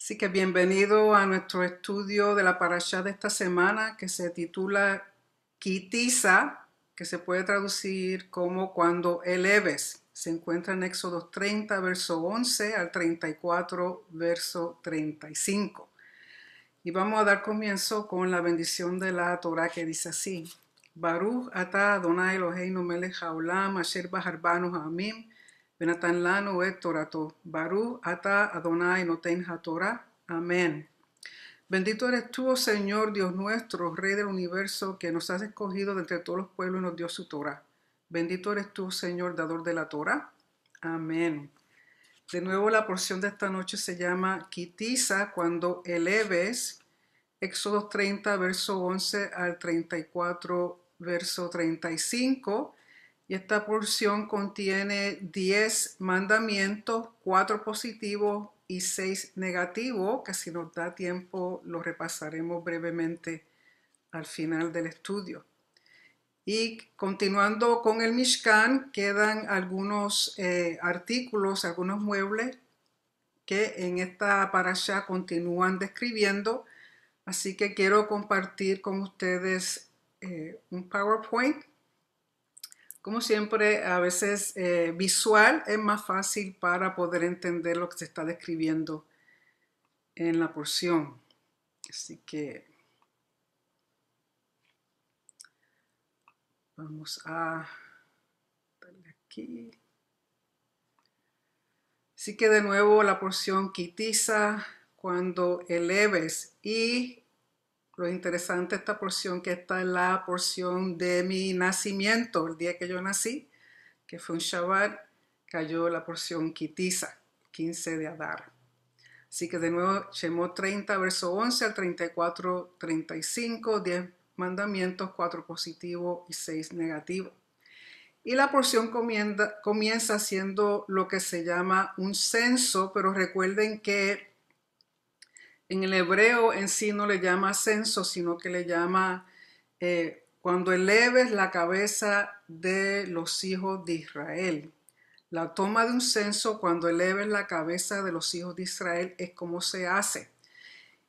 Así que bienvenido a nuestro estudio de la parashá de esta semana que se titula Kitisa, que se puede traducir como cuando eleves. Se encuentra en Éxodo 30, verso 11 al 34, verso 35. Y vamos a dar comienzo con la bendición de la Torah que dice así. Baruch ata Adonai Eloheinu melech haolam asher baharbanu ha'amim ונתן לנו את תורתו. Baruch ata Adonai noten haTorah. Amén. Bendito eres tú, oh Señor, Dios nuestro, Rey del universo, que nos has escogido de entre todos los pueblos y nos dio su Torah. Bendito eres tú, Señor, dador de la Torah. Amén. De nuevo, la porción de esta noche se llama Kitisa, cuando eleves. Éxodo 30, verso 11 al 34, verso 35. Y esta porción contiene 10 mandamientos, 4 positivos y 6 negativos, que si nos da tiempo lo repasaremos brevemente al final del estudio. Y continuando con el Mishkan, quedan algunos artículos, algunos muebles que en esta parashá continúan describiendo. Así que quiero compartir con ustedes un PowerPoint. Como siempre, a veces visual es más fácil para poder entender lo que se está describiendo en la porción. Así que vamos a darle aquí. Así que de nuevo la porción Kitisa, cuando eleves. Y lo interesante de esta porción, que esta es la porción de mi nacimiento, el día que yo nací, que fue un Shabbat, cayó la porción Kitisa, 15 de Adar. Así que de nuevo, Shemot 30, verso 11 al 34, 35, 10 mandamientos, 4 positivos y 6 negativos. Y la porción comienza haciendo lo que se llama un censo, pero recuerden que en el hebreo en sí no le llama censo, sino que le llama cuando eleves la cabeza de los hijos de Israel. La toma de un censo cuando eleves la cabeza de los hijos de Israel es como se hace.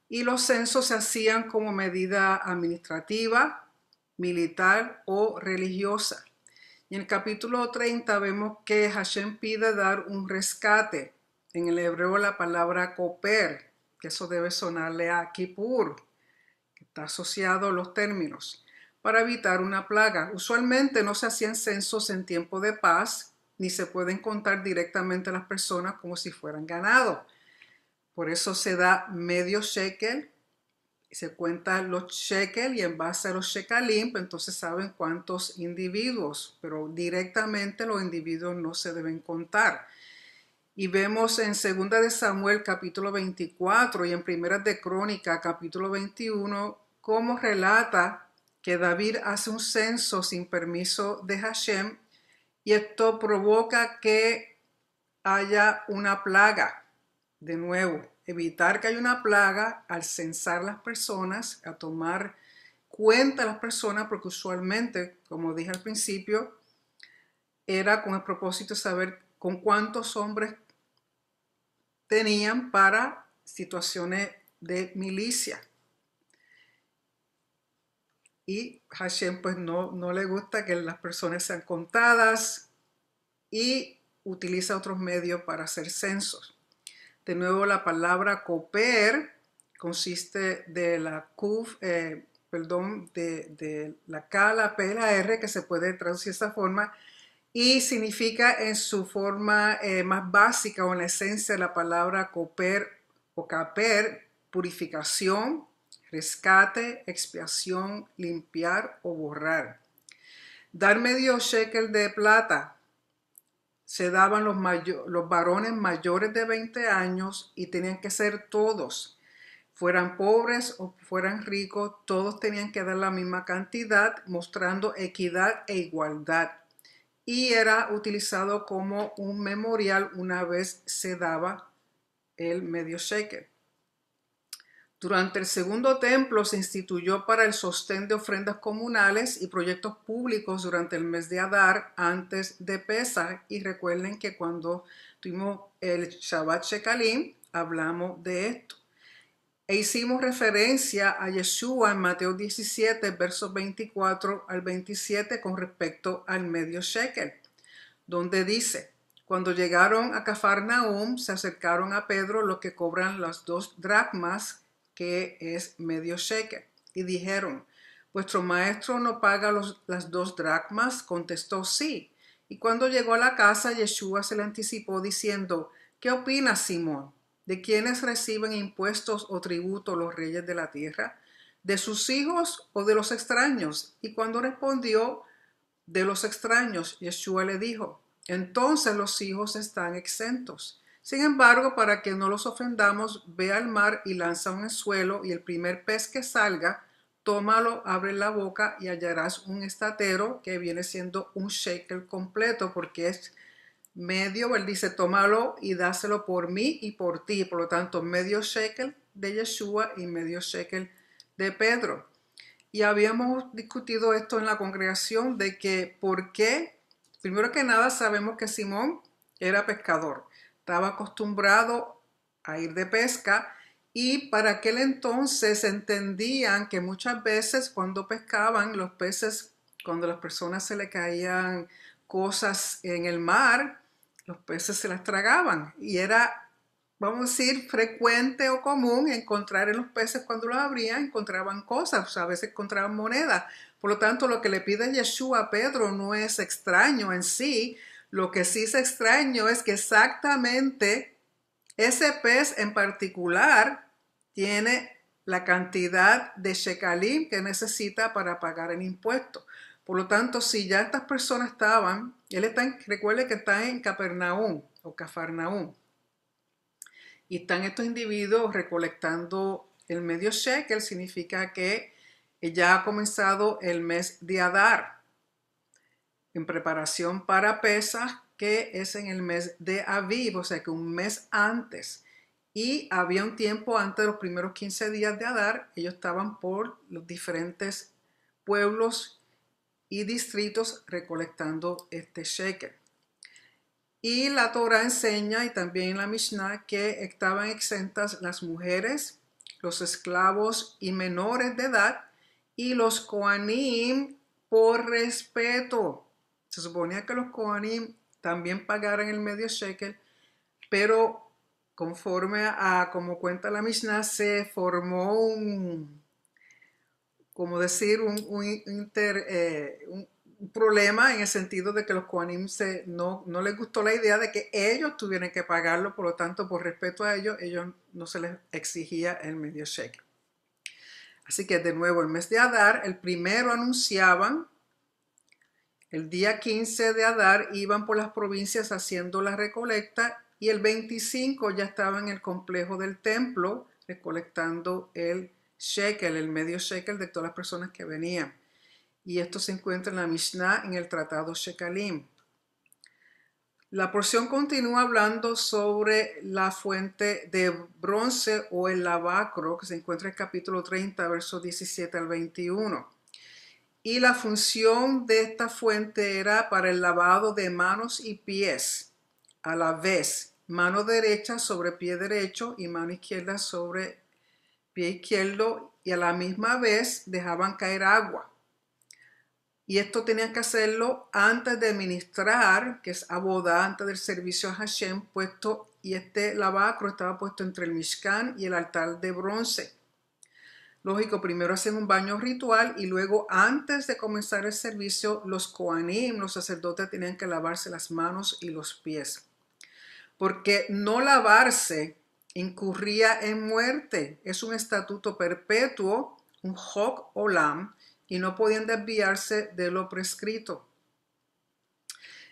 Y los censos se hacían como medida administrativa, militar o religiosa. Y en el capítulo 30 vemos que Hashem pide dar un rescate. En el hebreo la palabra koper, que eso debe sonarle a Kippur, que está asociado a los términos, para evitar una plaga. Usualmente no se hacían censos en tiempo de paz, ni se pueden contar directamente a las personas como si fueran ganado. Por eso se da medio shekel, se cuentan los shekel y en base a los shekalim, entonces saben cuántos individuos, pero directamente los individuos no se deben contar. Y vemos en 2 de Samuel capítulo 24 y en 1 de Crónica capítulo 21 cómo relata que David hace un censo sin permiso de Hashem y esto provoca que haya una plaga. De nuevo, evitar que haya una plaga al censar las personas, a tomar cuenta de las personas, porque usualmente, como dije al principio, era con el propósito de saber con cuántos hombres tenían para situaciones de milicia. Y Hashem pues no le gusta que las personas sean contadas y utiliza otros medios para hacer censos. De nuevo, la palabra koper consiste de la kuf, de la K, la P, la R, que se puede traducir de esta forma, y significa en su forma más básica o en la esencia de la palabra koper o kaper, purificación, rescate, expiación, limpiar o borrar. Dar medio shekel de plata se daban los varones mayores de 20 años y tenían que ser todos, fueran pobres o fueran ricos, todos tenían que dar la misma cantidad, mostrando equidad e igualdad. Y era utilizado como un memorial una vez se daba el medio shekel. Durante el segundo templo se instituyó para el sostén de ofrendas comunales y proyectos públicos durante el mes de Adar antes de Pesach. Y recuerden que cuando tuvimos el Shabbat Shekalim hablamos de esto. E hicimos referencia a Yeshua en Mateo 17, versos 24 al 27 con respecto al medio shekel, donde dice: cuando llegaron a Cafarnaum, se acercaron a Pedro los que cobran las 2 dracmas, que es medio shekel, y dijeron: ¿vuestro maestro no paga las 2 dracmas? Contestó: sí. Y cuando llegó a la casa, Yeshua se le anticipó diciendo: ¿qué opinas, Simón? ¿De quiénes reciben impuestos o tributo los reyes de la tierra? ¿De sus hijos o de los extraños? Y cuando respondió: de los extraños, Yeshua le dijo: entonces los hijos están exentos. Sin embargo, para que no los ofendamos, ve al mar y lanza un anzuelo, y el primer pez que salga, tómalo, abre la boca y hallarás un estatero, que viene siendo un shekel completo, porque es medio. Él dice: tómalo y dáselo por mí y por ti. Por lo tanto, medio shekel de Yeshua y medio shekel de Pedro. Y habíamos discutido esto en la congregación, de que por qué, primero que nada, sabemos que Simón era pescador, estaba acostumbrado a ir de pesca, y para aquel entonces entendían que muchas veces cuando pescaban los peces, cuando a las personas se le caían cosas en el mar, los peces se las tragaban, y era, vamos a decir, frecuente o común encontrar en los peces, cuando los abrían, encontraban cosas, o sea, a veces encontraban monedas. Por lo tanto, lo que le pide Yeshua a Pedro no es extraño en sí. Lo que sí es extraño es que exactamente ese pez en particular tiene la cantidad de shekalim que necesita para pagar el impuesto. Por lo tanto, si ya estas personas estaban, recuerde que está en Capernaum o Cafarnaum, y están estos individuos recolectando el medio shekel, significa que ya ha comenzado el mes de Adar, en preparación para Pesaj, que es en el mes de Aviv, o sea que un mes antes. Y había un tiempo antes de los primeros 15 días de Adar, ellos estaban por los diferentes pueblos y distritos recolectando este shekel. Y la Torah enseña, y también la Mishnah, que estaban exentas las mujeres, los esclavos y menores de edad, y los Kohanim por respeto. Se suponía que los Kohanim también pagaran el medio shekel, pero conforme a como cuenta la Mishnah, se formó como decir, un problema, en el sentido de que los Kohanim no les gustó la idea de que ellos tuvieran que pagarlo. Por lo tanto, por respeto a ellos no se les exigía el medio shekel. Así que de nuevo, el mes de Adar, el primero anunciaban, el día 15 de Adar iban por las provincias haciendo la recolecta, y el 25 ya estaban en el complejo del templo recolectando el shekel, el medio shekel de todas las personas que venían. Y esto se encuentra en la Mishnah, en el tratado Shekalim. La porción continúa hablando sobre la fuente de bronce o el lavacro, que se encuentra en el capítulo 30, versos 17 al 21. Y la función de esta fuente era para el lavado de manos y pies, a la vez, mano derecha sobre pie derecho y mano izquierda sobre pie izquierdo, y a la misma vez dejaban caer agua. Y esto tenían que hacerlo antes de ministrar, que es abodá, antes del servicio a Hashem, y este lavacro estaba puesto entre el Mishkan y el altar de bronce. Lógico, primero hacen un baño ritual, y luego, antes de comenzar el servicio, los Kohanim, los sacerdotes, tenían que lavarse las manos y los pies. Porque no lavarse incurría en muerte. Es un estatuto perpetuo, un Hok Olam, y no podían desviarse de lo prescrito.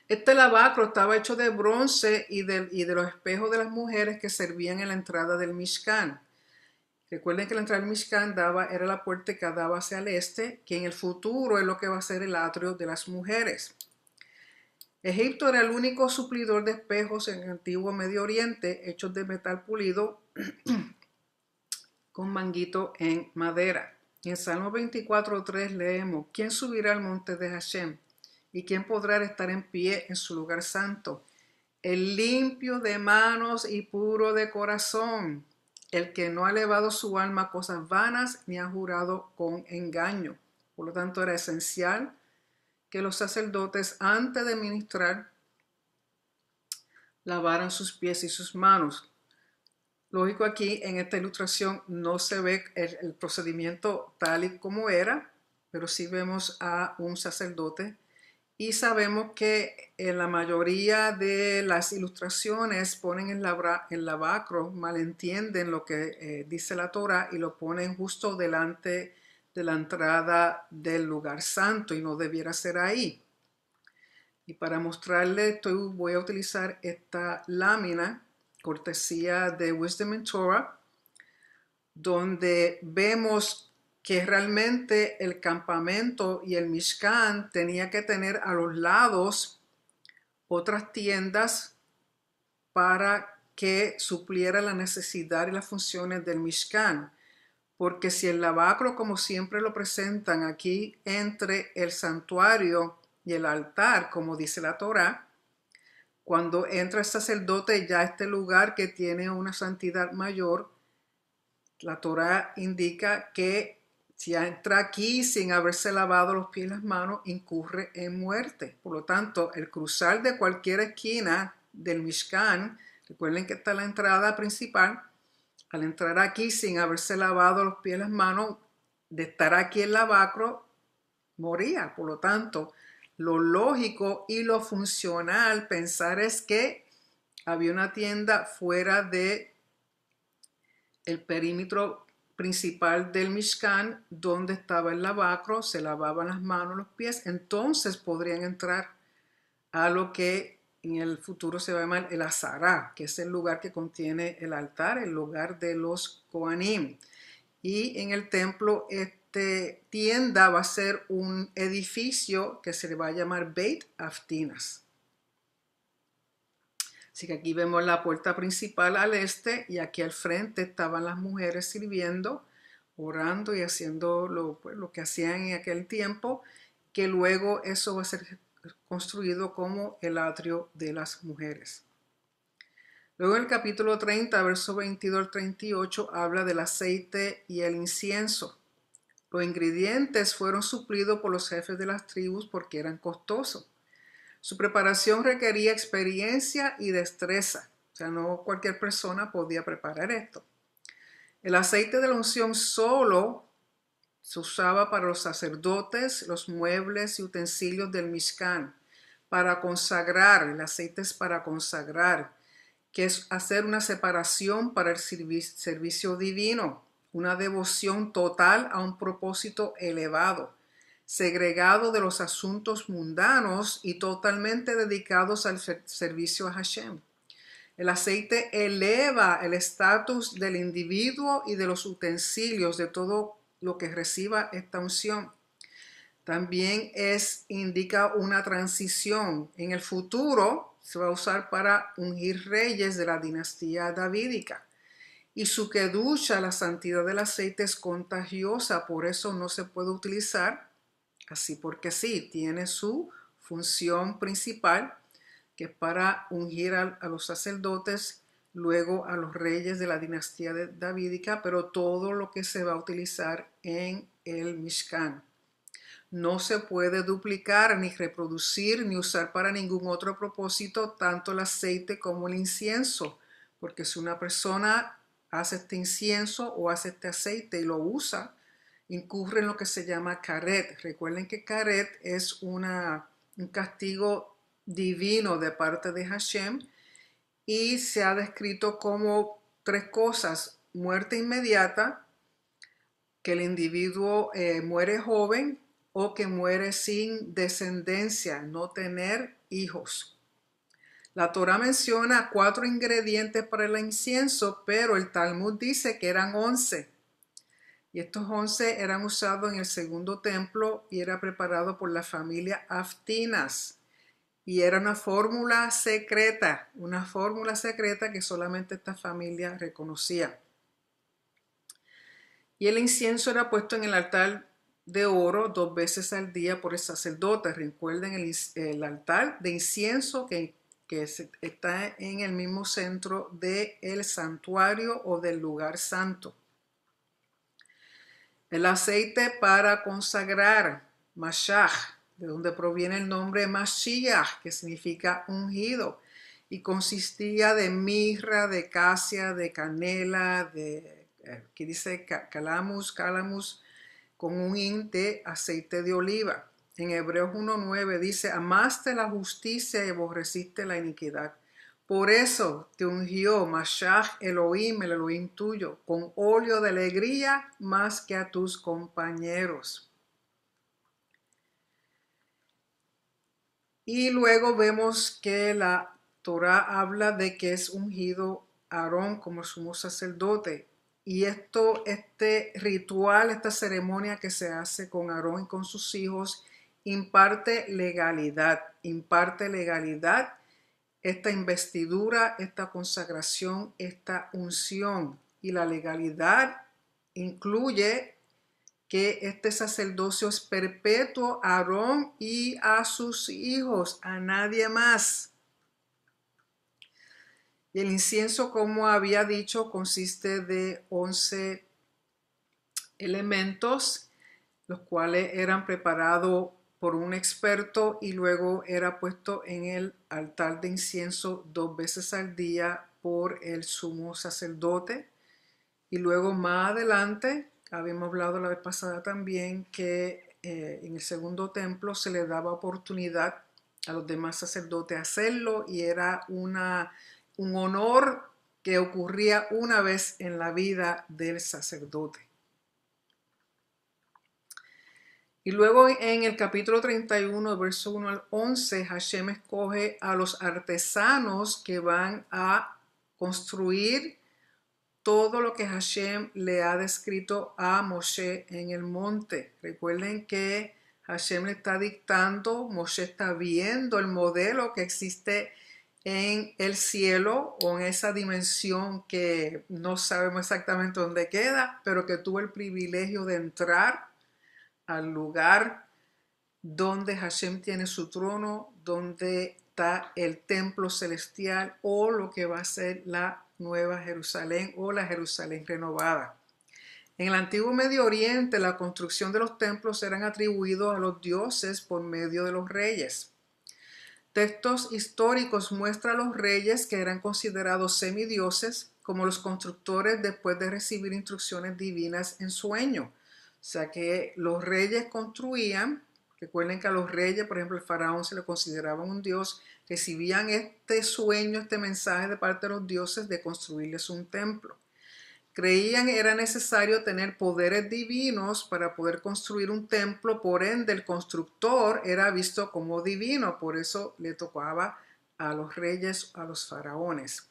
Este lavacro estaba hecho de bronce y de los espejos de las mujeres que servían en la entrada del Mishkan. Recuerden que la entrada del Mishkan era la puerta que daba hacia el este, que en el futuro es lo que va a ser el atrio de las mujeres. Egipto era el único suplidor de espejos en el antiguo Medio Oriente, hechos de metal pulido con manguito en madera. En Salmo 24:3 leemos: ¿quién subirá al monte de Hashem? ¿Y quién podrá estar en pie en su lugar santo? El limpio de manos y puro de corazón, el que no ha elevado su alma a cosas vanas ni ha jurado con engaño. Por lo tanto, era esencial que los sacerdotes, antes de ministrar, lavaran sus pies y sus manos. Lógico, aquí en esta ilustración no se ve el procedimiento tal y como era, pero sí vemos a un sacerdote y sabemos que en la mayoría de las ilustraciones ponen el lavacro, malentienden lo que dice la Torah y lo ponen justo delante de la entrada del lugar santo y no debiera ser ahí. Y para mostrarle, voy a utilizar esta lámina, cortesía de Wisdom in Torah, donde vemos que realmente el campamento y el Mishkan tenía que tener a los lados otras tiendas para que supliera la necesidad y las funciones del Mishkan. Porque si el lavacro, como siempre lo presentan aquí, entre el santuario y el altar, como dice la Torá, cuando entra el sacerdote ya a este lugar que tiene una santidad mayor, la Torá indica que si entra aquí sin haberse lavado los pies y las manos, incurre en muerte. Por lo tanto, el cruzar de cualquier esquina del Mishkan, recuerden que está la entrada principal, al entrar aquí sin haberse lavado los pies y las manos, de estar aquí el lavacro, moría. Por lo tanto, lo lógico y lo funcional pensar es que había una tienda fuera de el perímetro principal del Mishkan, donde estaba el lavacro, se lavaban las manos, los pies, entonces podrían entrar a lo que en el futuro se va a llamar el Azará, que es el lugar que contiene el altar, el lugar de los Kohanim. Y en el templo, tienda va a ser un edificio que se le va a llamar Beit Aftinas. Así que aquí vemos la puerta principal al este y aquí al frente estaban las mujeres sirviendo, orando y haciendo lo que hacían en aquel tiempo, que luego eso va a ser construido como el atrio de las mujeres. Luego en el capítulo 30, verso 22 al 38, habla del aceite y el incienso. Los ingredientes fueron suplidos por los jefes de las tribus porque eran costosos. Su preparación requería experiencia y destreza. O sea, no cualquier persona podía preparar esto. El aceite de la unción solo se usaba para los sacerdotes, los muebles y utensilios del Mishkan. Para consagrar, el aceite es para consagrar, que es hacer una separación para el servicio divino, una devoción total a un propósito elevado, segregado de los asuntos mundanos y totalmente dedicados al servicio a Hashem. El aceite eleva el estatus del individuo y de los utensilios, de todo lo que reciba esta unción. También indica una transición. En el futuro se va a usar para ungir reyes de la dinastía davídica. Y su kedusha, la santidad del aceite, es contagiosa, por eso no se puede utilizar así porque sí, tiene su función principal, que es para ungir a los sacerdotes, luego a los reyes de la dinastía davídica, pero todo lo que se va a utilizar en el Mishkan. No se puede duplicar, ni reproducir, ni usar para ningún otro propósito tanto el aceite como el incienso, porque si una persona hace este incienso o hace este aceite y lo usa, incurre en lo que se llama karet. Recuerden que karet es un castigo divino de parte de Hashem y se ha descrito como tres cosas: muerte inmediata, que el individuo muere joven o que muere sin descendencia, no tener hijos. La Torah menciona 4 ingredientes para el incienso, pero el Talmud dice que eran 11. Y estos 11 eran usados en el segundo templo y era preparado por la familia Aftinas. Y era una fórmula secreta que solamente esta familia reconocía. Y el incienso era puesto en el altar de oro 2 veces al día por el sacerdote. Recuerden el altar de incienso que que está en el mismo centro del santuario o del lugar santo. El aceite para consagrar, Mashach, de donde proviene el nombre Mashiach, que significa ungido, y consistía de mirra, de casia, de canela, aquí dice calamus, con un hin de aceite de oliva. En Hebreos 1:9 dice, amaste la justicia y aborreciste la iniquidad. Por eso te ungió Mashach Elohim, el Elohim tuyo, con óleo de alegría más que a tus compañeros. Y luego vemos que la Torah habla de que es ungido Aarón como sumo sacerdote. Y este ritual, esta ceremonia que se hace con Aarón y con sus hijos, imparte legalidad. Esta investidura, esta consagración, esta unción. Y la legalidad incluye que este sacerdocio es perpetuo a Aarón y a sus hijos, a nadie más. Y el incienso, como había dicho, consiste de 11 elementos, los cuales eran preparados por un experto y luego era puesto en el altar de incienso 2 veces al día por el sumo sacerdote. Y luego más adelante, habíamos hablado la vez pasada también, que en el segundo templo se le daba oportunidad a los demás sacerdotes hacerlo y era un honor que ocurría una vez en la vida del sacerdote. Y luego en el capítulo 31, verso 1 al 11, Hashem escoge a los artesanos que van a construir todo lo que Hashem le ha descrito a Moshe en el monte. Recuerden que Hashem le está dictando, Moshe está viendo el modelo que existe en el cielo o en esa dimensión que no sabemos exactamente dónde queda, pero que tuvo el privilegio de entrar al lugar donde Hashem tiene su trono, donde está el templo celestial o lo que va a ser la Nueva Jerusalén o la Jerusalén renovada. En el antiguo Medio Oriente, la construcción de los templos eran atribuidos a los dioses por medio de los reyes. Textos históricos muestran a los reyes que eran considerados semidioses como los constructores después de recibir instrucciones divinas en sueño. O sea que los reyes construían. Recuerden que a los reyes, por ejemplo, el faraón se le consideraba un dios, recibían este sueño, este mensaje de parte de los dioses de construirles un templo. Creían que era necesario tener poderes divinos para poder construir un templo, por ende el constructor era visto como divino, por eso le tocaba a los reyes, a los faraones.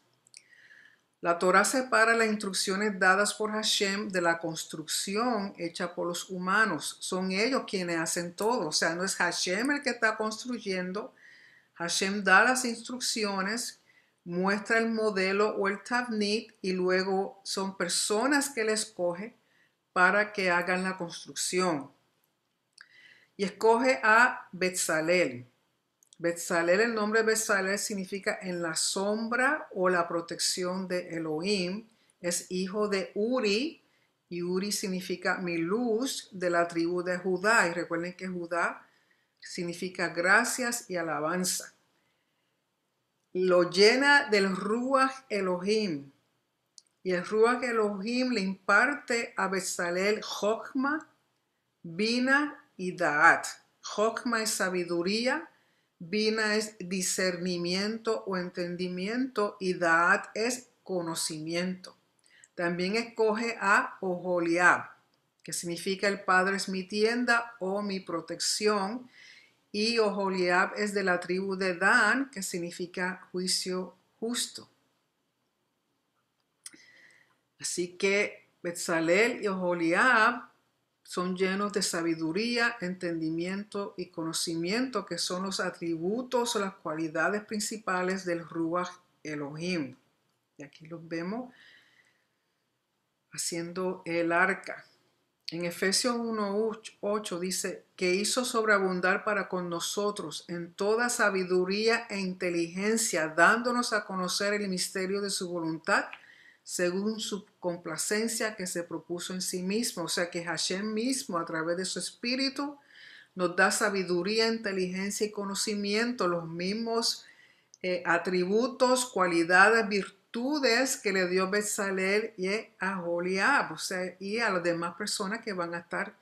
La Torah separa las instrucciones dadas por Hashem de la construcción hecha por los humanos. Son ellos quienes hacen todo. O sea, no es Hashem el que está construyendo. Hashem da las instrucciones, muestra el modelo o el tavnit y luego son personas que él escoge para que hagan la construcción. Y escoge a Betzalel. Betzalel, el nombre Betzalel significa en la sombra o la protección de Elohim. Es hijo de Uri y Uri significa mi luz, de la tribu de Judá. Y recuerden que Judá significa gracias y alabanza. Lo llena del Ruach Elohim. Y el Ruach Elohim le imparte a Betzalel Jochma, Bina y Da'at. Jochma es sabiduría, Bina es discernimiento o entendimiento y Da'at es conocimiento. También escoge a Oholiab, que significa el Padre es mi tienda o mi protección. Y Oholiab es de la tribu de Dan, que significa juicio justo. Así que Betzalel y Oholiab son llenos de sabiduría, entendimiento y conocimiento, que son los atributos o las cualidades principales del Ruach Elohim. Y aquí los vemos haciendo el arca. En Efesios 1:8 dice que hizo sobreabundar para con nosotros en toda sabiduría e inteligencia, dándonos a conocer el misterio de su voluntad, según su complacencia que se propuso en sí mismo. O sea que Hashem mismo, a través de su espíritu, nos da sabiduría, inteligencia y conocimiento, los mismos atributos, cualidades, virtudes que le dio Bezalel y a Aholiab, o sea, y a las demás personas que van a estar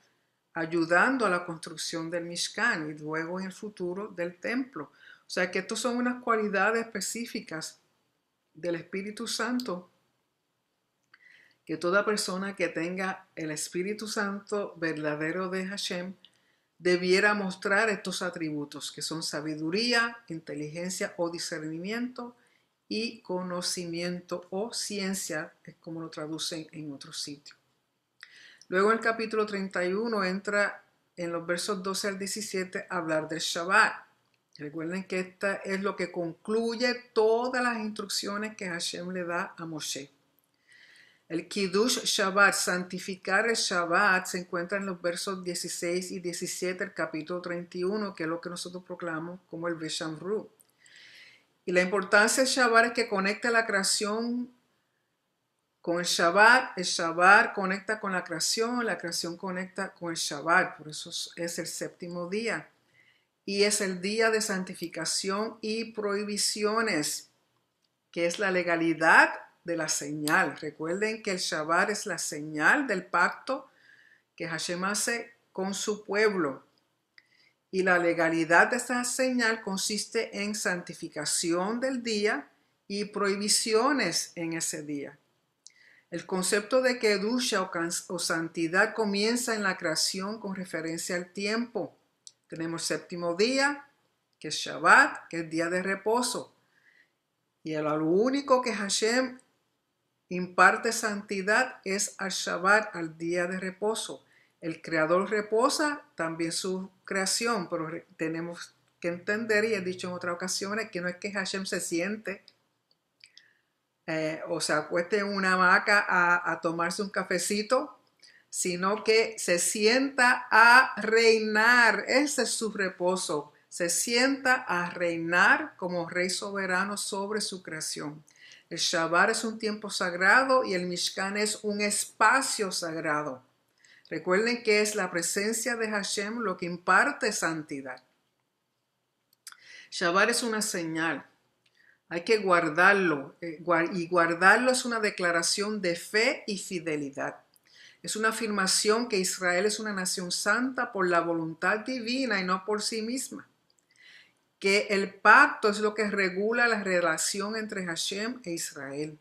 ayudando a la construcción del Mishkan y luego en el futuro del templo. O sea que estas son unas cualidades específicas del Espíritu Santo que toda persona que tenga el Espíritu Santo verdadero de Hashem debiera mostrar estos atributos que son sabiduría, inteligencia o discernimiento y conocimiento o ciencia, es como lo traducen en otros sitios. Luego en el capítulo 31 entra en los versos 12 al 17 a hablar del Shabbat. Recuerden que esta es lo que concluye todas las instrucciones que Hashem le da a Moshe. El Kiddush Shabbat, santificar el Shabbat, se encuentra en los versos 16 y 17 del capítulo 31, que es lo que nosotros proclamamos como el Beshamru. Y la importancia del Shabbat es que conecta la creación con el Shabbat conecta con la creación conecta con el Shabbat, por eso es el séptimo día. Y es el día de santificación y prohibiciones, que es la legalidad de la señal. Recuerden que el Shabbat es la señal del pacto que Hashem hace con su pueblo. Y la legalidad de esta señal consiste en santificación del día y prohibiciones en ese día. El concepto de kedusha o santidad comienza en la creación con referencia al tiempo. Tenemos el séptimo día, que es Shabbat, que es día de reposo. Y lo único que Hashem imparte santidad es al Shabbat, al día de reposo. El Creador reposa también su creación, pero tenemos que entender, y he dicho en otras ocasiones, que no es que Hashem se siente o se acueste en una hamaca a tomarse un cafecito, sino que se sienta a reinar. Ese es su reposo. Se sienta a reinar como rey soberano sobre su creación. El Shabbat es un tiempo sagrado y el Mishkan es un espacio sagrado. Recuerden que es la presencia de Hashem lo que imparte santidad. Shabbat es una señal. Hay que guardarlo. Y guardarlo es una declaración de fe y fidelidad. Es una afirmación que Israel es una nación santa por la voluntad divina y no por sí misma. Que el pacto es lo que regula la relación entre Hashem e Israel.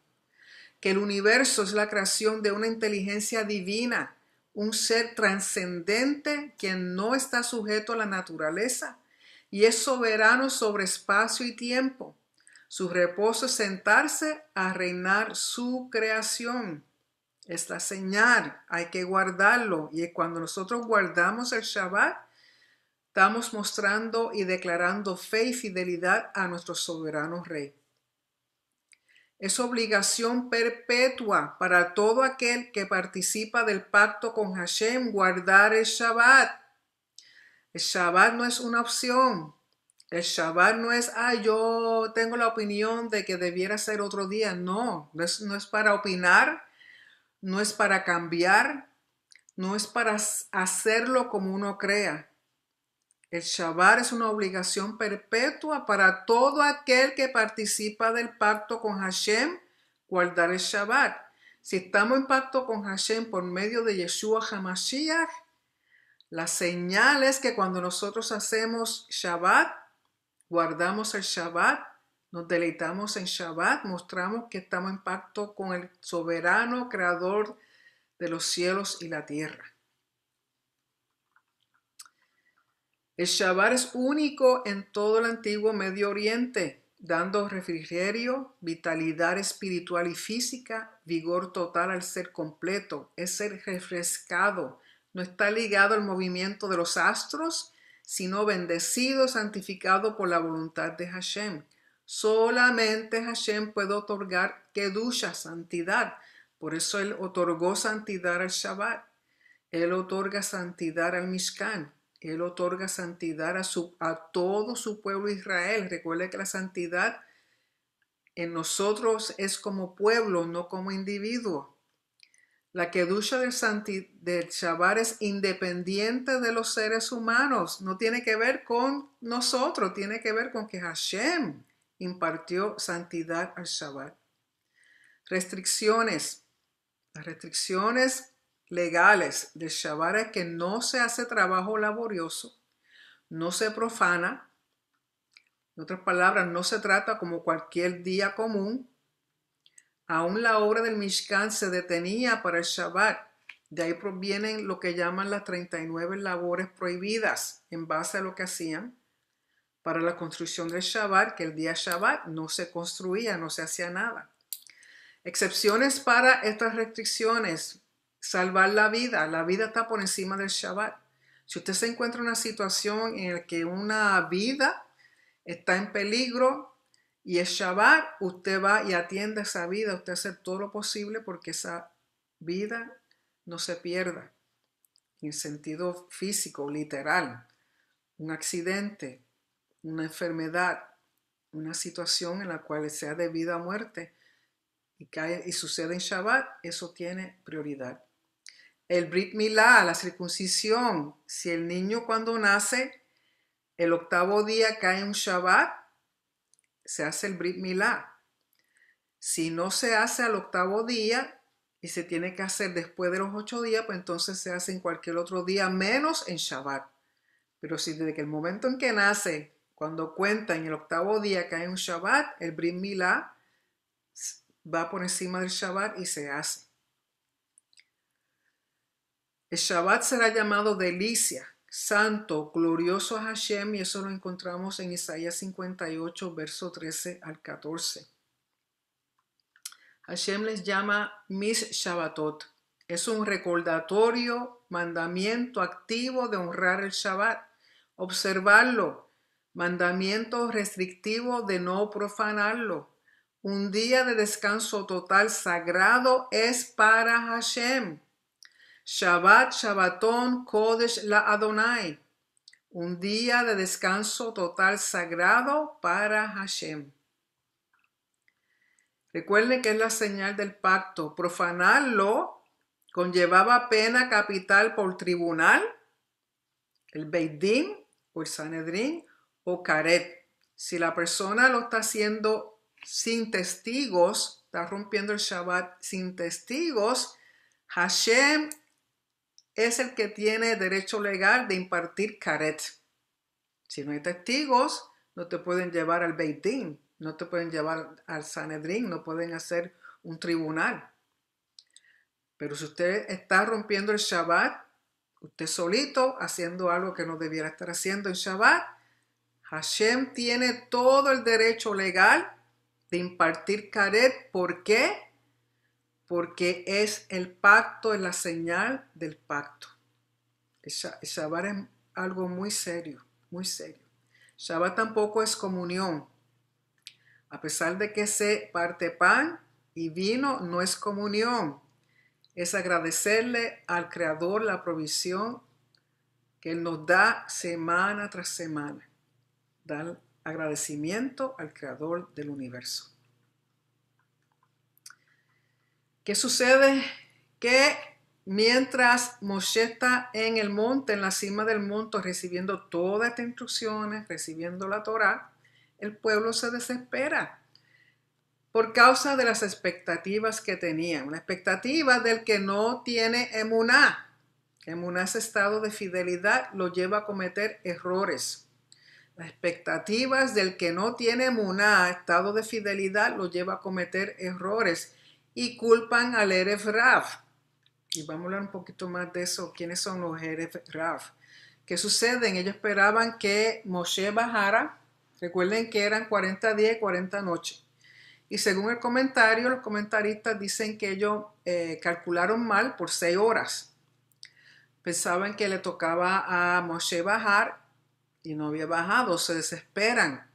Que el universo es la creación de una inteligencia divina, un ser trascendente que no está sujeto a la naturaleza y es soberano sobre espacio y tiempo. Su reposo es sentarse a reinar su creación. Es la señal, hay que guardarlo. Y cuando nosotros guardamos el Shabbat, estamos mostrando y declarando fe y fidelidad a nuestro soberano Rey. Es obligación perpetua para todo aquel que participa del pacto con Hashem guardar el Shabbat. El Shabbat no es una opción. El Shabbat no es, yo tengo la opinión de que debiera ser otro día. No es para opinar, no es para cambiar, no es para hacerlo como uno crea. El Shabbat es una obligación perpetua para todo aquel que participa del pacto con Hashem, guardar el Shabbat. Si estamos en pacto con Hashem por medio de Yeshua HaMashiach, la señal es que cuando nosotros hacemos Shabbat, guardamos el Shabbat, nos deleitamos en Shabbat, mostramos que estamos en pacto con el soberano creador de los cielos y la tierra. El Shabbat es único en todo el antiguo Medio Oriente, dando refrigerio, vitalidad espiritual y física, vigor total al ser completo, es ser refrescado, no está ligado al movimiento de los astros, sino bendecido, santificado por la voluntad de Hashem. Solamente Hashem puede otorgar kedusha, santidad, por eso Él otorgó santidad al Shabbat. Él otorga santidad al Mishkan. Él otorga santidad a todo su pueblo Israel. Recuerde que la santidad en nosotros es como pueblo, no como individuo. La kedusha del Shabbat es independiente de los seres humanos. No tiene que ver con nosotros, tiene que ver con que Hashem impartió santidad al Shabbat. Restricciones. Las restricciones legales del Shabbat es que no se hace trabajo laborioso, no se profana. En otras palabras, no se trata como cualquier día común. Aún la obra del Mishkan se detenía para el Shabbat. De ahí provienen lo que llaman las 39 labores prohibidas en base a lo que hacían para la construcción del Shabbat, que el día Shabbat no se construía, no se hacía nada. Excepciones para estas restricciones: salvar la vida está por encima del Shabbat. Si usted se encuentra en una situación en la que una vida está en peligro y es Shabbat, usted va y atiende a esa vida, usted hace todo lo posible porque esa vida no se pierda, en el sentido físico, literal. Un accidente, una enfermedad, una situación en la cual sea de vida o muerte y cae y sucede en Shabbat, eso tiene prioridad. El Brit Milá, la circuncisión, si el niño cuando nace, el 8º día cae en un Shabbat, se hace el Brit Milá. Si no se hace al 8º día y se tiene que hacer después de los 8 días, pues entonces se hace en cualquier otro día, menos en Shabbat. Pero si desde el momento en que nace, cuando cuenta en el 8º día cae un Shabbat, el Brit Milá va por encima del Shabbat y se hace. El Shabbat será llamado delicia, santo, glorioso a Hashem, y eso lo encontramos en Isaías 58, verso 13 al 14. Hashem les llama mis Shabbatot. Es un recordatorio, mandamiento activo de honrar el Shabbat, observarlo, mandamiento restrictivo de no profanarlo. Un día de descanso total sagrado es para Hashem. Shabbat, Shabbaton, Kodesh la Adonai. Un día de descanso total sagrado para Hashem. Recuerden que es la señal del pacto. Profanarlo conllevaba pena capital por tribunal, el Beit Din o el Sanedrín o Karet. Si la persona lo está haciendo sin testigos, está rompiendo el Shabbat sin testigos, Hashem es el que tiene derecho legal de impartir Karet. Si no hay testigos, no te pueden llevar al Beit Din, no te pueden llevar al Sanedrín, no pueden hacer un tribunal. Pero si usted está rompiendo el Shabbat, usted solito haciendo algo que no debiera estar haciendo en Shabbat, Hashem tiene todo el derecho legal de impartir Karet. ¿Por qué? Porque es el pacto, es la señal del pacto. El Shabbat es algo muy serio, muy serio. Shabbat tampoco es comunión. A pesar de que se parte pan y vino, no es comunión. Es agradecerle al Creador la provisión que Él nos da semana tras semana. Dar agradecimiento al Creador del universo. ¿Qué sucede? Que mientras Moshe está en el monte, en la cima del monte, recibiendo todas estas instrucciones, recibiendo la Torá, el pueblo se desespera por causa de las expectativas que tenían. La expectativa del que no tiene emuná. Emuná es estado de fidelidad, lo lleva a cometer errores. Las expectativas del que no tiene emuná, estado de fidelidad, lo lleva a cometer errores y culpan al Erev Rav. Y vamos a hablar un poquito más de eso. ¿Quiénes son los Erev Rav? ¿Qué suceden? Ellos esperaban que Moshe bajara. Recuerden que eran 40 días y 40 noches. Y según el comentario, los comentaristas dicen que ellos calcularon mal por 6 horas. Pensaban que le tocaba a Moshe bajar y no había bajado. Se desesperan.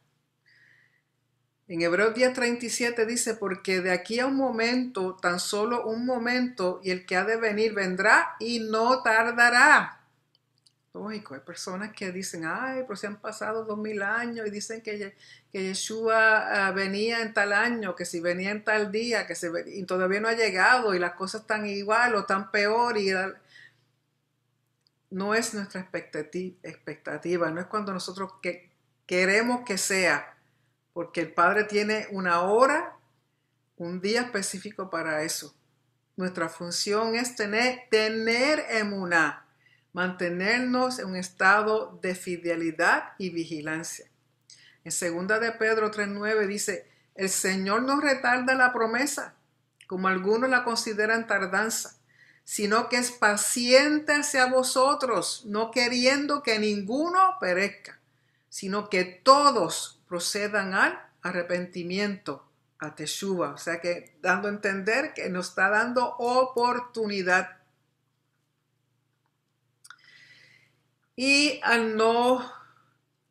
En Hebreos 10:37 dice, porque de aquí a un momento, tan solo un momento, y el que ha de venir vendrá y no tardará. Lógico, hay personas que dicen, ay, pero se han pasado 2000 años y dicen que Yeshua venía en tal año, que si venía en tal día, y todavía no ha llegado y las cosas están igual o están peor. No es nuestra expectativa, no es cuando nosotros queremos que sea, porque el Padre tiene una hora, un día específico para eso. Nuestra función es tener emuná, mantenernos en un estado de fidelidad y vigilancia. En 2 de Pedro 3:9 dice, el Señor no retarda la promesa, como algunos la consideran tardanza, sino que es paciente hacia vosotros, no queriendo que ninguno perezca, sino que todos procedan al arrepentimiento, a Teshuvah. O sea que dando a entender que nos está dando oportunidad. Y al no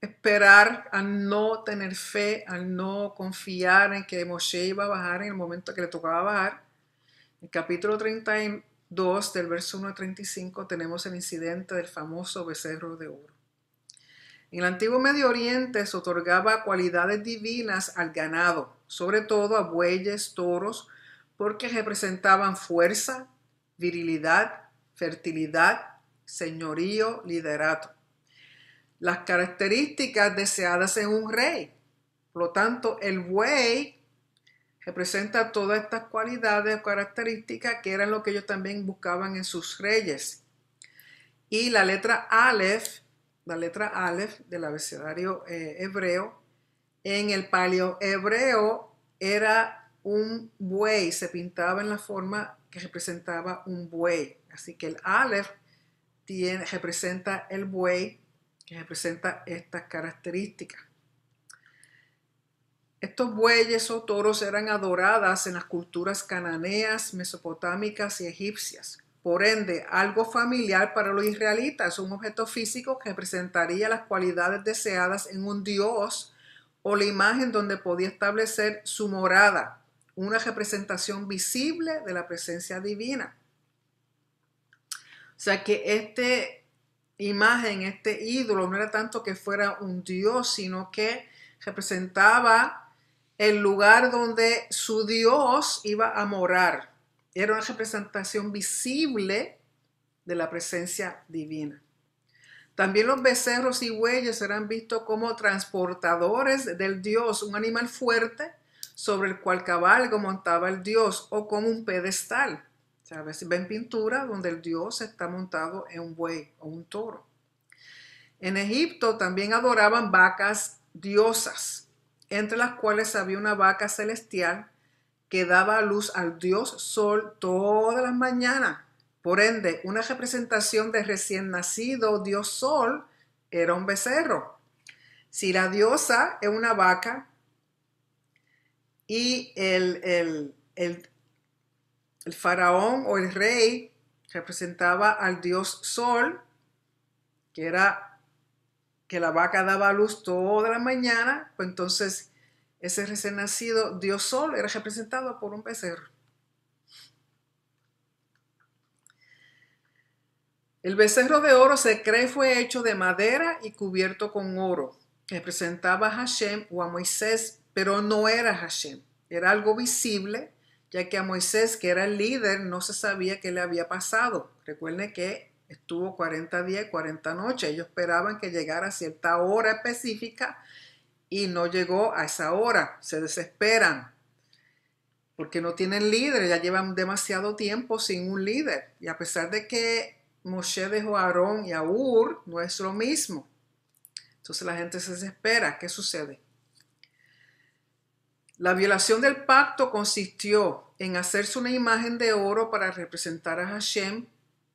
esperar, al no tener fe, al no confiar en que Moshe iba a bajar en el momento que le tocaba bajar, en el capítulo 32 del verso 1 al 35 tenemos el incidente del famoso becerro de oro. En el antiguo Medio Oriente se otorgaba cualidades divinas al ganado, sobre todo a bueyes, toros, porque representaban fuerza, virilidad, fertilidad, señorío, liderato. Las características deseadas en un rey. Por lo tanto, el buey representa todas estas cualidades o características que eran lo que ellos también buscaban en sus reyes. Y la letra Aleph del abecedario hebreo, en el paleohebreo era un buey, se pintaba en la forma que representaba un buey. Así que el Aleph representa el buey, que representa estas características. Estos bueyes o toros eran adoradas en las culturas cananeas, mesopotámicas y egipcias. Por ende, algo familiar para los israelitas, un objeto físico que representaría las cualidades deseadas en un dios o la imagen donde podía establecer su morada, una representación visible de la presencia divina. O sea que esta imagen, este ídolo, no era tanto que fuera un dios, sino que representaba el lugar donde su dios iba a morar. Era una representación visible de la presencia divina. También los becerros y bueyes eran vistos como transportadores del dios, un animal fuerte sobre el cual cabalga montaba el dios, o como un pedestal. O sea, a veces ven pintura donde el dios está montado en un buey o un toro. En Egipto también adoraban vacas diosas, entre las cuales había una vaca celestial que daba a luz al dios Sol todas las mañanas. Por ende, una representación de recién nacido dios Sol era un becerro. Si la diosa es una vaca y el faraón o el rey representaba al dios Sol, que era que la vaca daba a luz toda la mañana, pues entonces ese recién nacido dios Sol era representado por un becerro. El becerro de oro se cree fue hecho de madera y cubierto con oro. Representaba a Hashem o a Moisés, pero no era Hashem. Era algo visible, ya que a Moisés, que era el líder, no se sabía qué le había pasado. Recuerden que estuvo 40 días y 40 noches. Ellos esperaban que llegara a cierta hora específica y no llegó a esa hora. Se desesperan porque no tienen líder, ya llevan demasiado tiempo sin un líder. Y a pesar de que Moshe dejó a Aarón y a Ur, no es lo mismo. Entonces la gente se desespera. ¿Qué sucede? La violación del pacto consistió en hacerse una imagen de oro para representar a Hashem,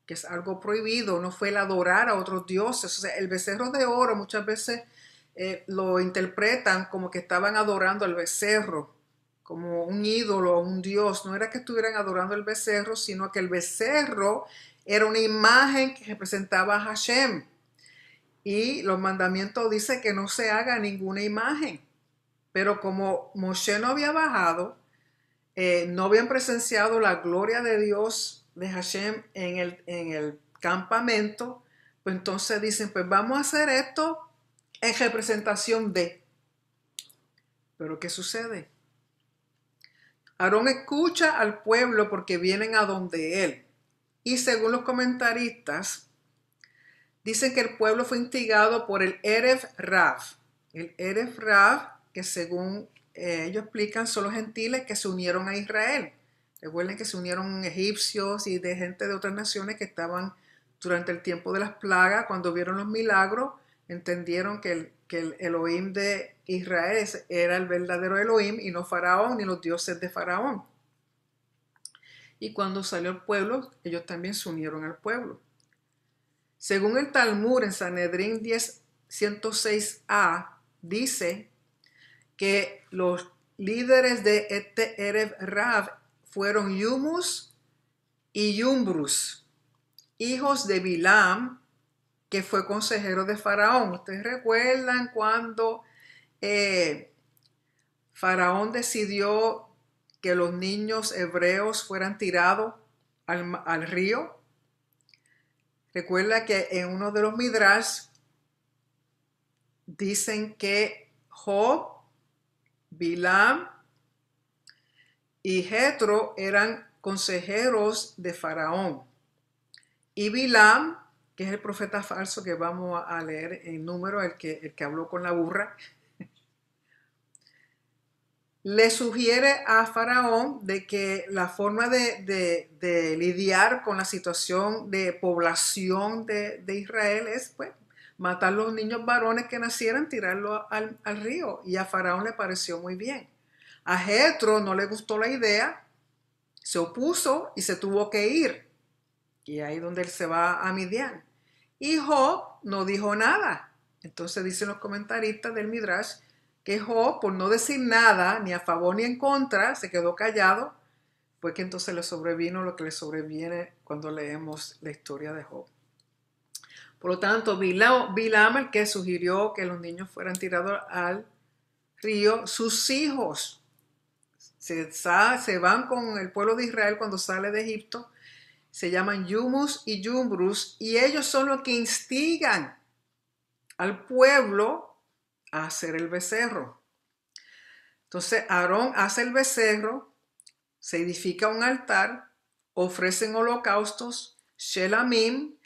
que es algo prohibido, no fue el adorar a otros dioses. O sea, el becerro de oro muchas veces lo interpretan como que estaban adorando al becerro, como un ídolo, un dios. No era que estuvieran adorando al becerro, sino que el becerro era una imagen que representaba a Hashem. Y los mandamientos dicen que no se haga ninguna imagen. Pero como Moshe no había bajado, no habían presenciado la gloria de Dios, de Hashem, en el campamento, pues entonces dicen, pues vamos a hacer esto en representación de. Pero ¿qué sucede? Aarón escucha al pueblo porque vienen a donde él. Y según los comentaristas, dicen que el pueblo fue instigado por el Erev Rav. El Erev Rav, que según ellos explican, son los gentiles que se unieron a Israel. Recuerden que se unieron egipcios y de gente de otras naciones que estaban durante el tiempo de las plagas, cuando vieron los milagros, entendieron que el Elohim de Israel era el verdadero Elohim y no Faraón ni los dioses de Faraón. Y cuando salió el pueblo, ellos también se unieron al pueblo. Según el Talmud en Sanedrín 10:106a, dice que los líderes de este Erev Rav fueron Yumus y Yumbrus, hijos de Bilam, que fue consejero de Faraón. ¿Ustedes recuerdan cuando Faraón decidió que los niños hebreos fueran tirados al río? Recuerda que en uno de los Midrash dicen que Job, Bilam y Jetro eran consejeros de Faraón. Y Bilam, que es el profeta falso que vamos a leer en Número, el que habló con la burra, le sugiere a Faraón de que la forma de lidiar con la situación de población de Israel es pues matar los niños varones que nacieran, tirarlos al río. Y a Faraón le pareció muy bien. A Jetro no le gustó la idea, se opuso y se tuvo que ir. Y ahí es donde él se va a Midian. Y Job no dijo nada. Entonces dicen los comentaristas del Midrash que Job, por no decir nada, ni a favor ni en contra, se quedó callado, pues que entonces le sobrevino lo que le sobreviene cuando leemos la historia de Job. Por lo tanto, Bilam, el que sugirió que los niños fueran tirados al río, sus hijos se van con el pueblo de Israel cuando sale de Egipto, se llaman Yumus y Yumbrus, y ellos son los que instigan al pueblo a hacer el becerro. Entonces Aarón hace el becerro, se edifica un altar, ofrecen holocaustos, shelamim,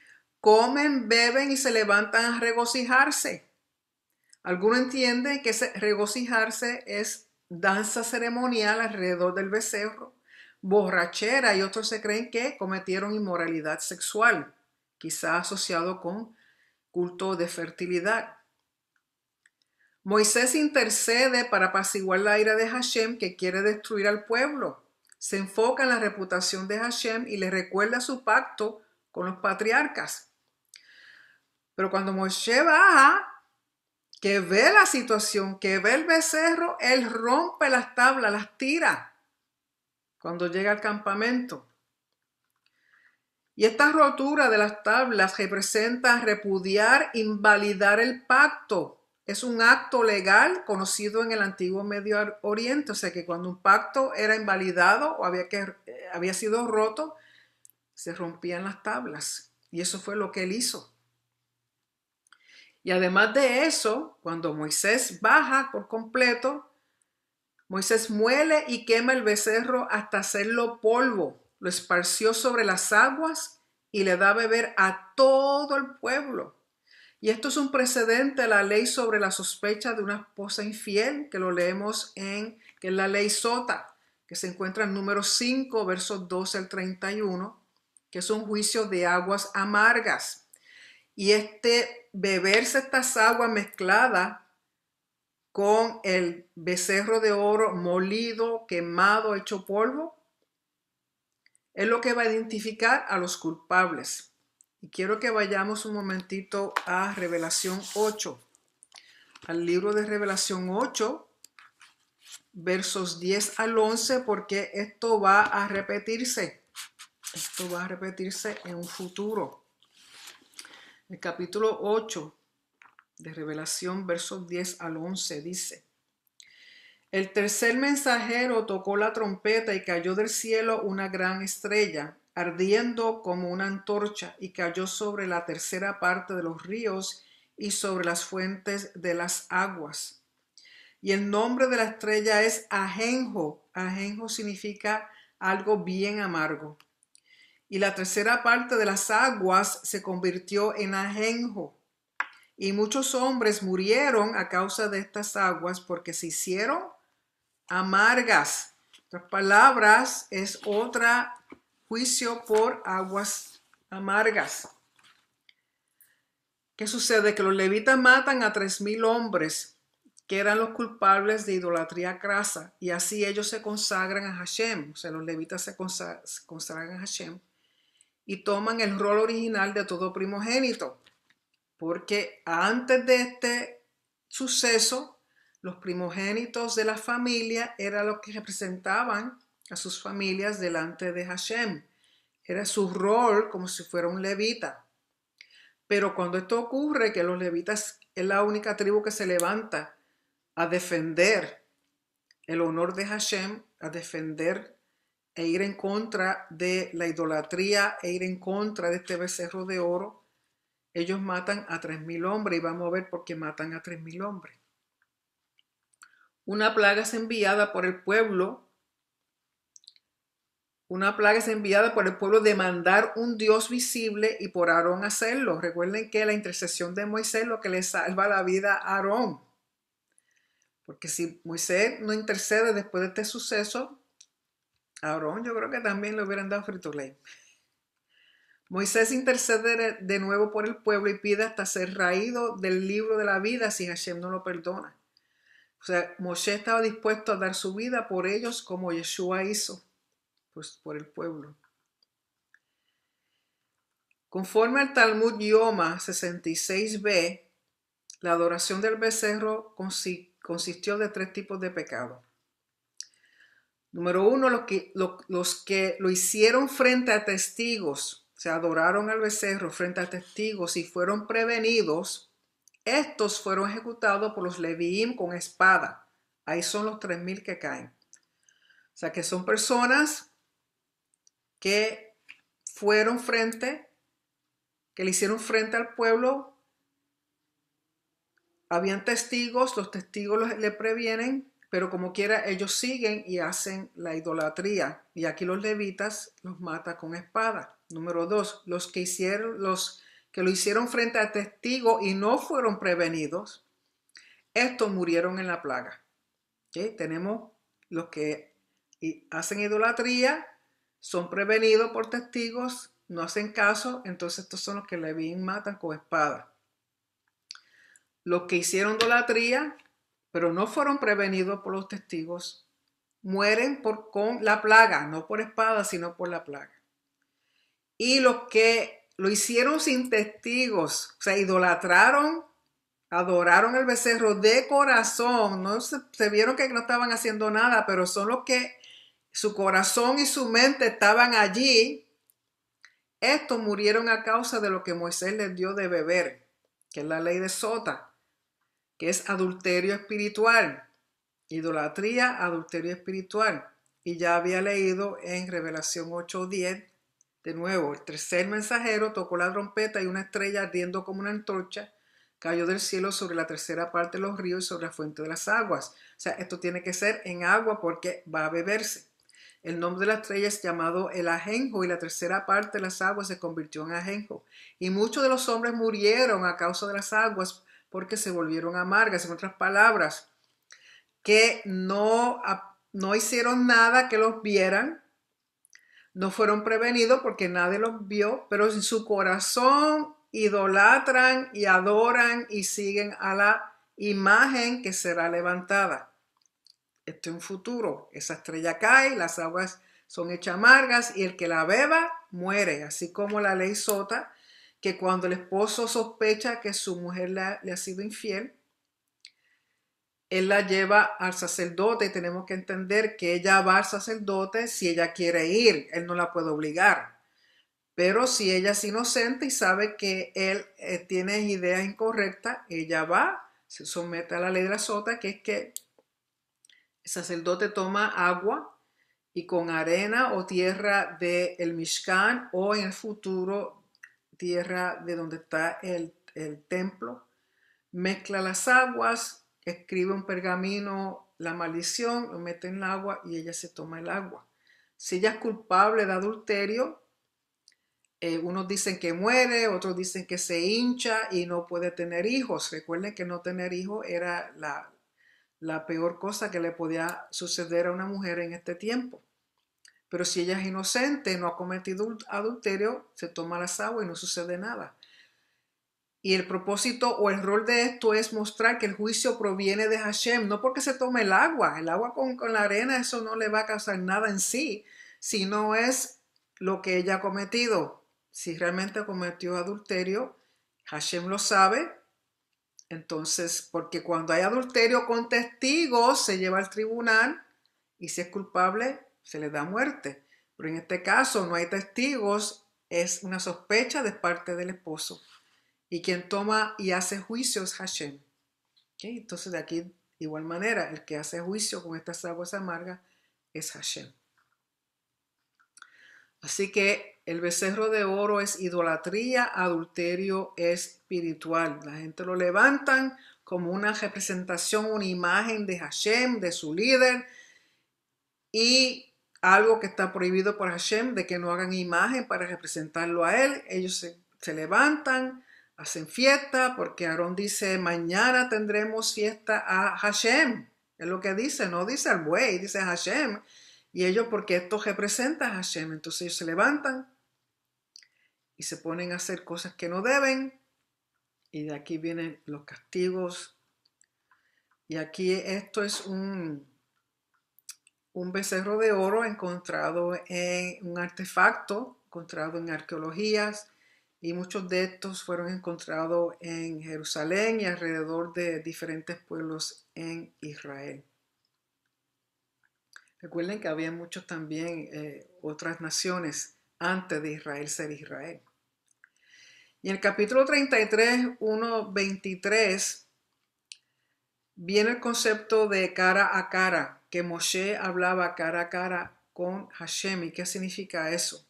comen, beben y se levantan a regocijarse. Algunos entienden que ese regocijarse es danza ceremonial alrededor del becerro, borrachera, y otros se creen que cometieron inmoralidad sexual, quizá asociado con culto de fertilidad. Moisés intercede para apaciguar la ira de Hashem que quiere destruir al pueblo. Se enfoca en la reputación de Hashem y le recuerda su pacto con los patriarcas. Pero cuando Moisés baja, que ve la situación, que ve el becerro, él rompe las tablas, las tira cuando llega al campamento. Y esta rotura de las tablas representa repudiar, invalidar el pacto. Es un acto legal conocido en el antiguo Medio Oriente, o sea que cuando un pacto era invalidado o había sido roto, se rompían las tablas. Y eso fue lo que él hizo. Y además de eso, cuando Moisés baja por completo, Moisés muele y quema el becerro hasta hacerlo polvo. Lo esparció sobre las aguas y le da a beber a todo el pueblo. Y esto es un precedente a la ley sobre la sospecha de una esposa infiel, que lo leemos que es la ley Sota, que se encuentra en Número 5, versos 12 al 31, que es un juicio de aguas amargas. Y beberse estas aguas mezcladas con el becerro de oro molido, quemado, hecho polvo, es lo que va a identificar a los culpables. Y quiero que vayamos un momentito a Revelación 8, al libro de Revelación 8, versos 10 al 11, porque esto va a repetirse. Esto va a repetirse en un futuro. El capítulo 8 de Revelación, versos 10 al 11, dice: El tercer mensajero tocó la trompeta y cayó del cielo una gran estrella, ardiendo como una antorcha, y cayó sobre la tercera parte de los ríos y sobre las fuentes de las aguas. Y el nombre de la estrella es Ajenjo. Ajenjo significa algo bien amargo. Y la tercera parte de las aguas se convirtió en ajenjo. Y muchos hombres murieron a causa de estas aguas porque se hicieron amargas. En otras palabras, es otra juicio por aguas amargas. ¿Qué sucede? Que los levitas matan a 3,000 hombres que eran los culpables de idolatría crasa, y así ellos se consagran a Hashem. O sea, los levitas se consagran a Hashem y toman el rol original de todo primogénito, porque antes de este suceso, los primogénitos de la familia eran los que representaban a sus familias delante de Hashem. Era su rol como si fuera un levita. Pero cuando esto ocurre, que los levitas es la única tribu que se levanta a defender el honor de Hashem, a defender e ir en contra de la idolatría, e ir en contra de este becerro de oro, ellos matan a 3,000 hombres, y vamos a ver por qué matan a 3,000 hombres. Una plaga es enviada por el pueblo. Una plaga es enviada por el pueblo de mandar un Dios visible y por Aarón hacerlo. Recuerden que la intercesión de Moisés es lo que le salva la vida a Aarón. Porque si Moisés no intercede después de este suceso, a Aarón yo creo que también le hubieran dado frito ley. Moisés intercede de nuevo por el pueblo y pide hasta ser raído del libro de la vida si Hashem no lo perdona. O sea, Moshe estaba dispuesto a dar su vida por ellos como Yeshua hizo, pues por el pueblo. Conforme al Talmud Yoma 66b, la adoración del becerro consistió de 3 tipos de pecado. Número 1, los que lo hicieron frente a testigos, se adoraron al becerro frente a testigos y fueron prevenidos, estos fueron ejecutados por los leviim con espada. Ahí son los 3,000 que caen. O sea que son personas que le hicieron frente al pueblo. Habían testigos, los testigos le previenen, pero como quiera ellos siguen y hacen la idolatría. Y aquí los levitas los mata con espada. Número 2, los que lo hicieron frente a testigos y no fueron prevenidos, estos murieron en la plaga. ¿Okay? Tenemos los que hacen idolatría, son prevenidos por testigos, no hacen caso, entonces estos son los que Levín matan con espada. Los que hicieron idolatría, pero no fueron prevenidos por los testigos, mueren con la plaga, no por espada, sino por la plaga. Y los que lo hicieron sin testigos, o sea, idolatraron, adoraron el becerro de corazón, no se vieron que no estaban haciendo nada, pero son los que su corazón y su mente estaban allí. Estos murieron a causa de lo que Moisés les dio de beber, que es la ley de Sota, que es adulterio espiritual, idolatría, adulterio espiritual. Y ya había leído en Revelación 8:10, de nuevo, el tercer mensajero tocó la trompeta y una estrella ardiendo como una antorcha cayó del cielo sobre la tercera parte de los ríos y sobre la fuente de las aguas. O sea, esto tiene que ser en agua porque va a beberse. El nombre de la estrella es llamado el ajenjo y la tercera parte de las aguas se convirtió en ajenjo. Y muchos de los hombres murieron a causa de las aguas porque se volvieron amargas. En otras palabras, que no hicieron nada que los vieran, no fueron prevenidos porque nadie los vio, pero en su corazón idolatran y adoran y siguen a la imagen que será levantada. Esto es un futuro. Esa estrella cae, las aguas son hechas amargas y el que la beba muere. Así como la ley Sota, que cuando el esposo sospecha que su mujer le ha sido infiel, él la lleva al sacerdote y tenemos que entender que ella va al sacerdote si ella quiere ir. Él no la puede obligar. Pero si ella es inocente y sabe que él tiene ideas incorrectas, ella va, se somete a la ley de la Sota, que es que El sacerdote toma agua y con arena o tierra del Mishkan o en el futuro tierra de donde está el templo, mezcla las aguas, escribe un pergamino, la maldición, lo mete en el agua y ella se toma el agua. Si ella es culpable de adulterio, unos dicen que muere, otros dicen que se hincha y no puede tener hijos. Recuerden que no tener hijos era la peor cosa que le podía suceder a una mujer en este tiempo. Pero si ella es inocente, no ha cometido adulterio, se toma las aguas y no sucede nada. Y el propósito o el rol de esto es mostrar que el juicio proviene de Hashem, no porque se tome el agua con la arena, eso no le va a causar nada en sí, sino es lo que ella ha cometido. Si realmente cometió adulterio, Hashem lo sabe. Entonces, porque cuando hay adulterio con testigos, se lleva al tribunal y si es culpable, se le da muerte. Pero en este caso no hay testigos, es una sospecha de parte del esposo. Y quien toma y hace juicio es Hashem. ¿Okay? Entonces, de aquí, de igual manera, el que hace juicio con estas aguas amargas es Hashem. Así que el becerro de oro es idolatría, adulterio espiritual. La gente lo levantan como una representación, una imagen de Hashem, de su líder, y algo que está prohibido por Hashem, de que no hagan imagen para representarlo a él. Ellos se levantan, hacen fiesta, porque Aarón dice, mañana tendremos fiesta a Hashem. Es lo que dice, no dice al buey, dice a Hashem. Y ellos, porque esto representa a Hashem, entonces ellos se levantan y se ponen a hacer cosas que no deben. Y de aquí vienen los castigos. Y aquí esto es un becerro de oro encontrado en un artefacto, encontrado en arqueologías. Y muchos de estos fueron encontrados en Jerusalén y alrededor de diferentes pueblos en Israel. Recuerden que había muchos también otras naciones antes de Israel ser Israel. Y en el capítulo 33, 1, 23, viene el concepto de cara a cara, que Moshe hablaba cara a cara con Hashem. ¿Y qué significa eso?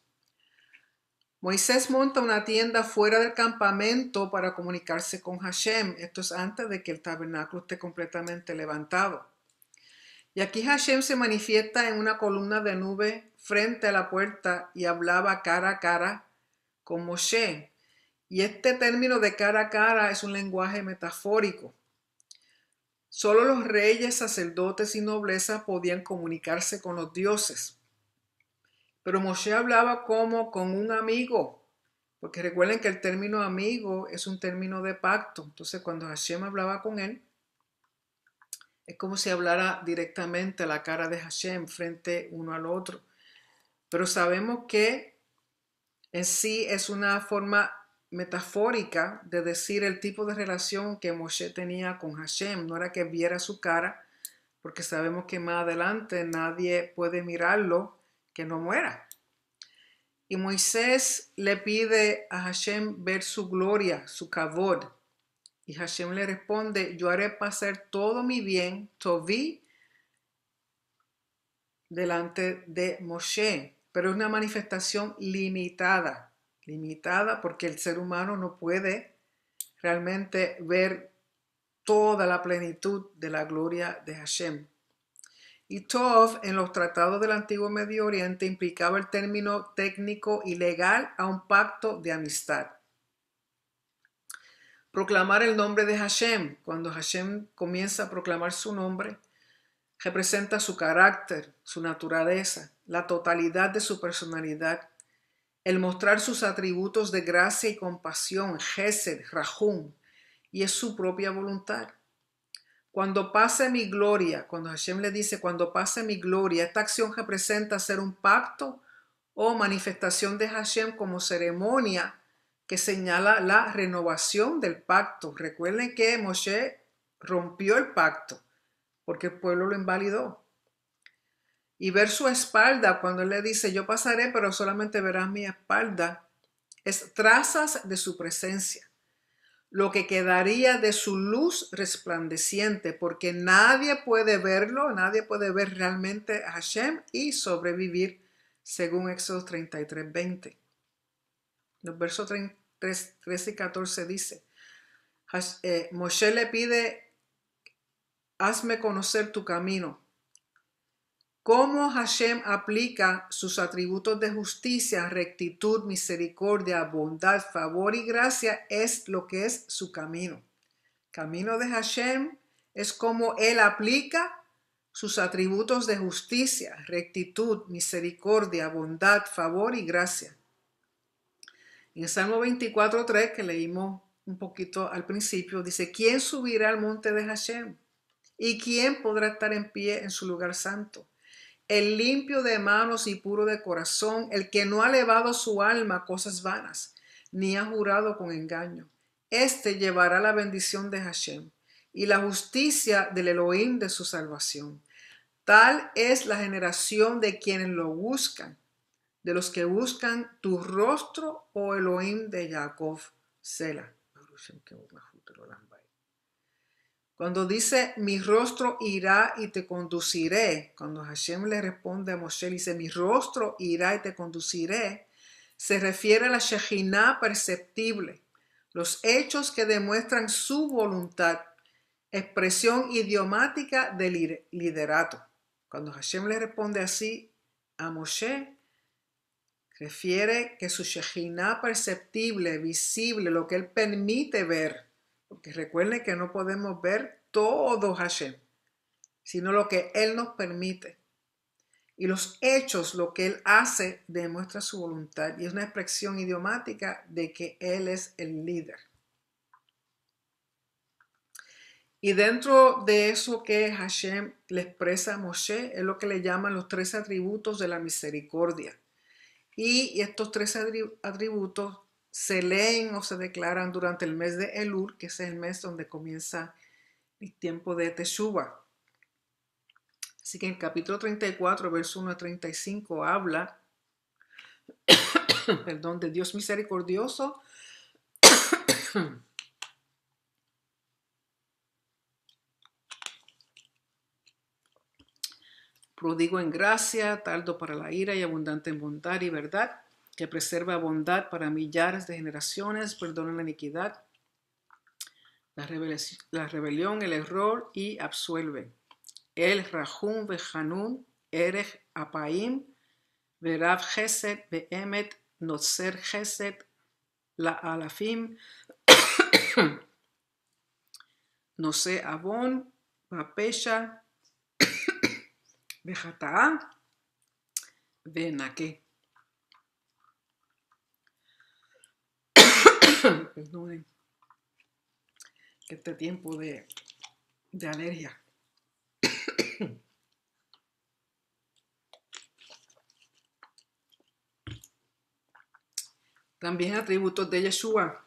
Moisés monta una tienda fuera del campamento para comunicarse con Hashem. Esto es antes de que el tabernáculo esté completamente levantado. Y aquí Hashem se manifiesta en una columna de nube frente a la puerta y hablaba cara a cara con Moshe. Y este término de cara a cara es un lenguaje metafórico. Solo los reyes, sacerdotes y nobleza podían comunicarse con los dioses. Pero Moshe hablaba como con un amigo, porque recuerden que el término amigo es un término de pacto. Entonces cuando Hashem hablaba con él, es como si hablara directamente a la cara de Hashem frente uno al otro. Pero sabemos que en sí es una forma metafórica de decir el tipo de relación que Moshe tenía con Hashem. No era que viera su cara, porque sabemos que más adelante nadie puede mirarlo que no muera. Y Moisés le pide a Hashem ver su gloria, su kavod. Y Hashem le responde, yo haré pasar todo mi bien, Toví, delante de Moshe. Pero es una manifestación limitada porque el ser humano no puede realmente ver toda la plenitud de la gloria de Hashem. Y Tov en los tratados del Antiguo Medio Oriente implicaba el término técnico y legal a un pacto de amistad. Proclamar el nombre de Hashem. Cuando Hashem comienza a proclamar su nombre, representa su carácter, su naturaleza, la totalidad de su personalidad, el mostrar sus atributos de gracia y compasión, Gesed, Rahum, y es su propia voluntad. Cuando pase mi gloria, cuando Hashem le dice, cuando pase mi gloria, esta acción representa ser un pacto o manifestación de Hashem como ceremonia que señala la renovación del pacto. Recuerden que Moshe rompió el pacto porque el pueblo lo invalidó. Y ver su espalda, cuando él le dice, yo pasaré, pero solamente verás mi espalda, es trazas de su presencia. lo que quedaría de su luz resplandeciente, porque nadie puede verlo, nadie puede ver realmente a Hashem y sobrevivir, según Éxodo 33:20. Los versos 13 y 14 dice, Moshe le pide, hazme conocer tu camino. Cómo Hashem aplica sus atributos de justicia, rectitud, misericordia, bondad, favor y gracia es lo que es su camino. Camino de Hashem es como Él aplica sus atributos de justicia, rectitud, misericordia, bondad, favor y gracia. En el Salmo 24:3, que leímos un poquito al principio, dice, ¿quién subirá al monte de Hashem? ¿Y quién podrá estar en pie en su lugar santo? El limpio de manos y puro de corazón, el que no ha elevado su alma a cosas vanas, ni ha jurado con engaño. Este llevará la bendición de Hashem y la justicia del Elohim de su salvación. Tal es la generación de quienes lo buscan, de los que buscan tu rostro, oh Elohim de Jacob. Selah. Cuando dice, mi rostro irá y te conduciré, cuando Hashem le responde a Moshe, dice, mi rostro irá y te conduciré, se refiere a la Shejinah perceptible, los hechos que demuestran su voluntad, expresión idiomática del liderato. Cuando Hashem le responde así a Moshe, refiere que su Shejinah perceptible, visible, lo que él permite ver, porque recuerden que no podemos ver todo Hashem, sino lo que Él nos permite. Y los hechos, lo que Él hace, demuestra su voluntad. Y es una expresión idiomática de que Él es el líder. Y dentro de eso que Hashem le expresa a Moshe, es lo que le llaman los 3 atributos de la misericordia. Y estos 3 atributos se leen o se declaran durante el mes de Elul, que es el mes donde comienza el tiempo de Teshuvah. Así que en el capítulo 34, verso 1 a 35, habla de Dios misericordioso, prodigo en gracia, tardo para la ira y abundante en bondad y verdad, que preserva bondad para millares de generaciones, perdona la iniquidad, la rebelión, el error y absuelve. El Rahum Behanun, Erech Apaim, Verav Chesed, Beemet, Notzer Chesed, La Alafim, Nose Avon, Bapesha, Bejataa, Benake. Perdonen que este tiempo de alergia. También atributos de Yeshua.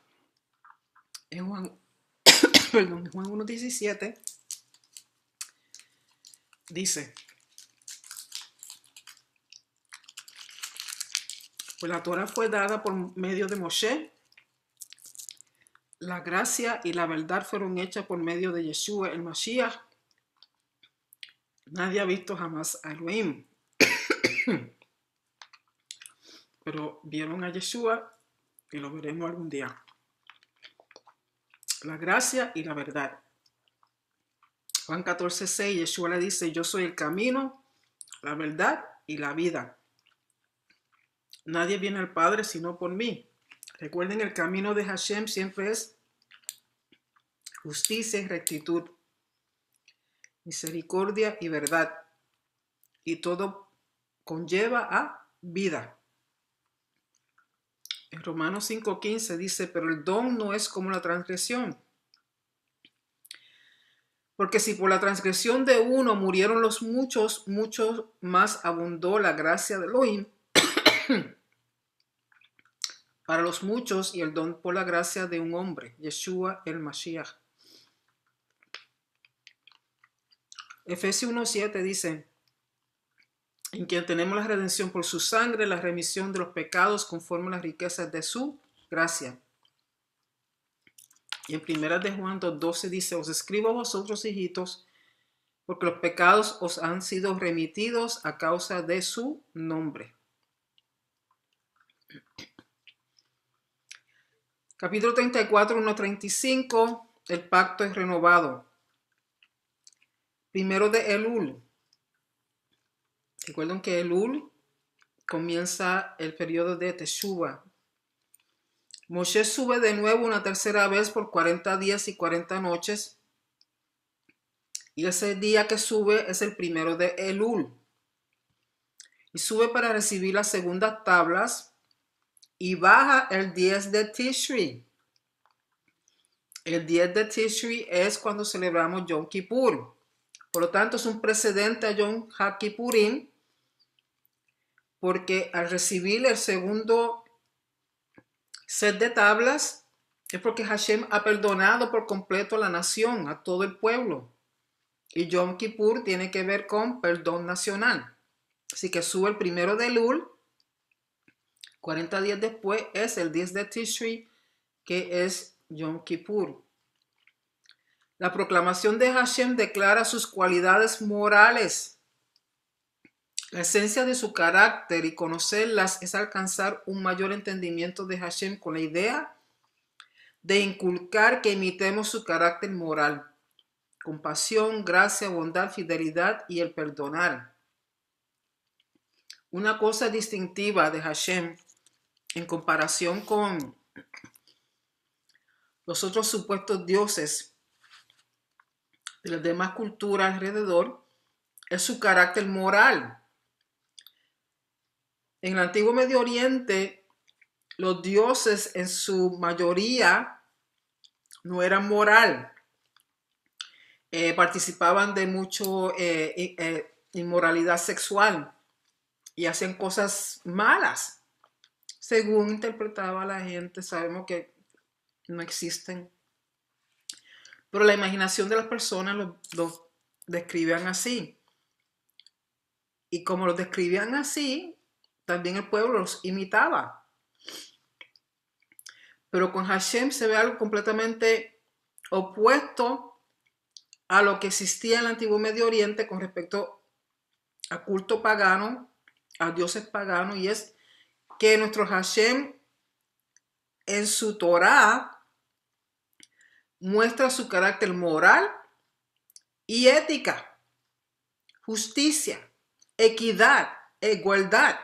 En Juan 1:17 dice, pues la Torah fue dada por medio de Moshe, la gracia y la verdad fueron hechas por medio de Yeshua, el Mashiach. Nadie ha visto jamás a Elohim, pero vieron a Yeshua y lo veremos algún día. La gracia y la verdad. Juan 14:6, Yeshua le dice, yo soy el camino, la verdad y la vida. Nadie viene al Padre sino por mí. Recuerden, el camino de Hashem siempre es justicia y rectitud, misericordia y verdad. Y todo conlleva a vida. En Romanos 5:15 dice, pero el don no es como la transgresión. Porque si por la transgresión de uno murieron los muchos, mucho más abundó la gracia de Elohim para los muchos y el don por la gracia de un hombre, Yeshua el Mashiach. Efesios 1:7 dice, en quien tenemos la redención por su sangre, la remisión de los pecados conforme a las riquezas de su gracia. Y en 1 de Juan 2:12 dice, os escribo a vosotros, hijitos, porque los pecados os han sido remitidos a causa de su nombre. Capítulo 34, 1:35, el pacto es renovado. Primero de Elul. Recuerden que Elul comienza el periodo de Teshuvah. Moshe sube de nuevo una tercera vez por 40 días y 40 noches. Y ese día que sube es el primero de Elul. Y sube para recibir las segundas tablas y baja el 10 de Tishri. El 10 de Tishri es cuando celebramos Yom Kippur. Por lo tanto, es un precedente a Yom HaKippurim, porque al recibir el segundo set de tablas es porque Hashem ha perdonado por completo a la nación, a todo el pueblo. Y Yom Kippur tiene que ver con perdón nacional. Así que sube el primero de Elul, 40 días después es el 10 de Tishri, que es Yom Kippur. La proclamación de Hashem declara sus cualidades morales. La esencia de su carácter y conocerlas es alcanzar un mayor entendimiento de Hashem con la idea de inculcar que imitemos su carácter moral. Compasión, gracia, bondad, fidelidad y el perdonar. Una cosa distintiva de Hashem en comparación con los otros supuestos dioses de las demás culturas alrededor es su carácter moral. En el antiguo Medio Oriente, los dioses en su mayoría no eran moral. Participaban de mucho inmoralidad sexual y hacían cosas malas. Según interpretaba la gente, sabemos que no existen. Pero la imaginación de las personas los describían así. Y como los describían así, también el pueblo los imitaba. Pero con Hashem se ve algo completamente opuesto a lo que existía en el antiguo Medio Oriente con respecto a culto pagano, a dioses paganos, y es que nuestro Hashem en su Torá muestra su carácter moral y ética, justicia, equidad, igualdad,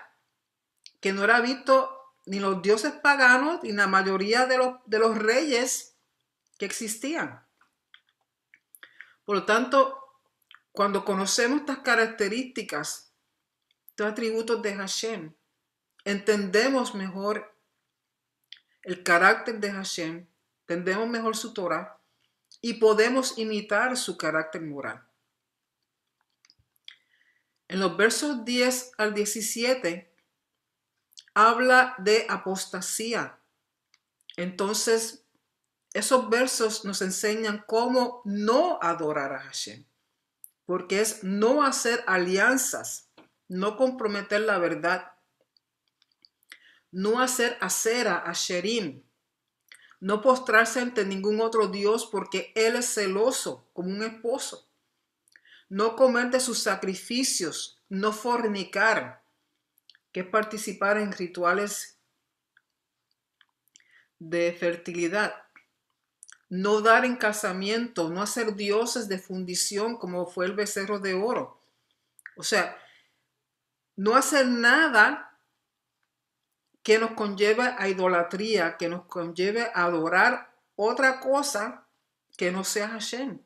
que no era visto ni los dioses paganos ni la mayoría de los reyes que existían. Por lo tanto, cuando conocemos estas características, estos atributos de Hashem, entendemos mejor el carácter de Hashem, entendemos mejor su Torah y podemos imitar su carácter moral. En los versos 10 al 17 habla de apostasía. Entonces, esos versos nos enseñan cómo no adorar a Hashem, porque es no hacer alianzas, no comprometer la verdad, no hacer acera a Sherim, no postrarse ante ningún otro Dios porque Él es celoso como un esposo, no comer de sus sacrificios, no fornicar, que es participar en rituales de fertilidad, no dar en casamiento, no hacer dioses de fundición como fue el becerro de oro. O sea, no hacer nada que nos conlleve a idolatría, que nos conlleve a adorar otra cosa que no sea Hashem.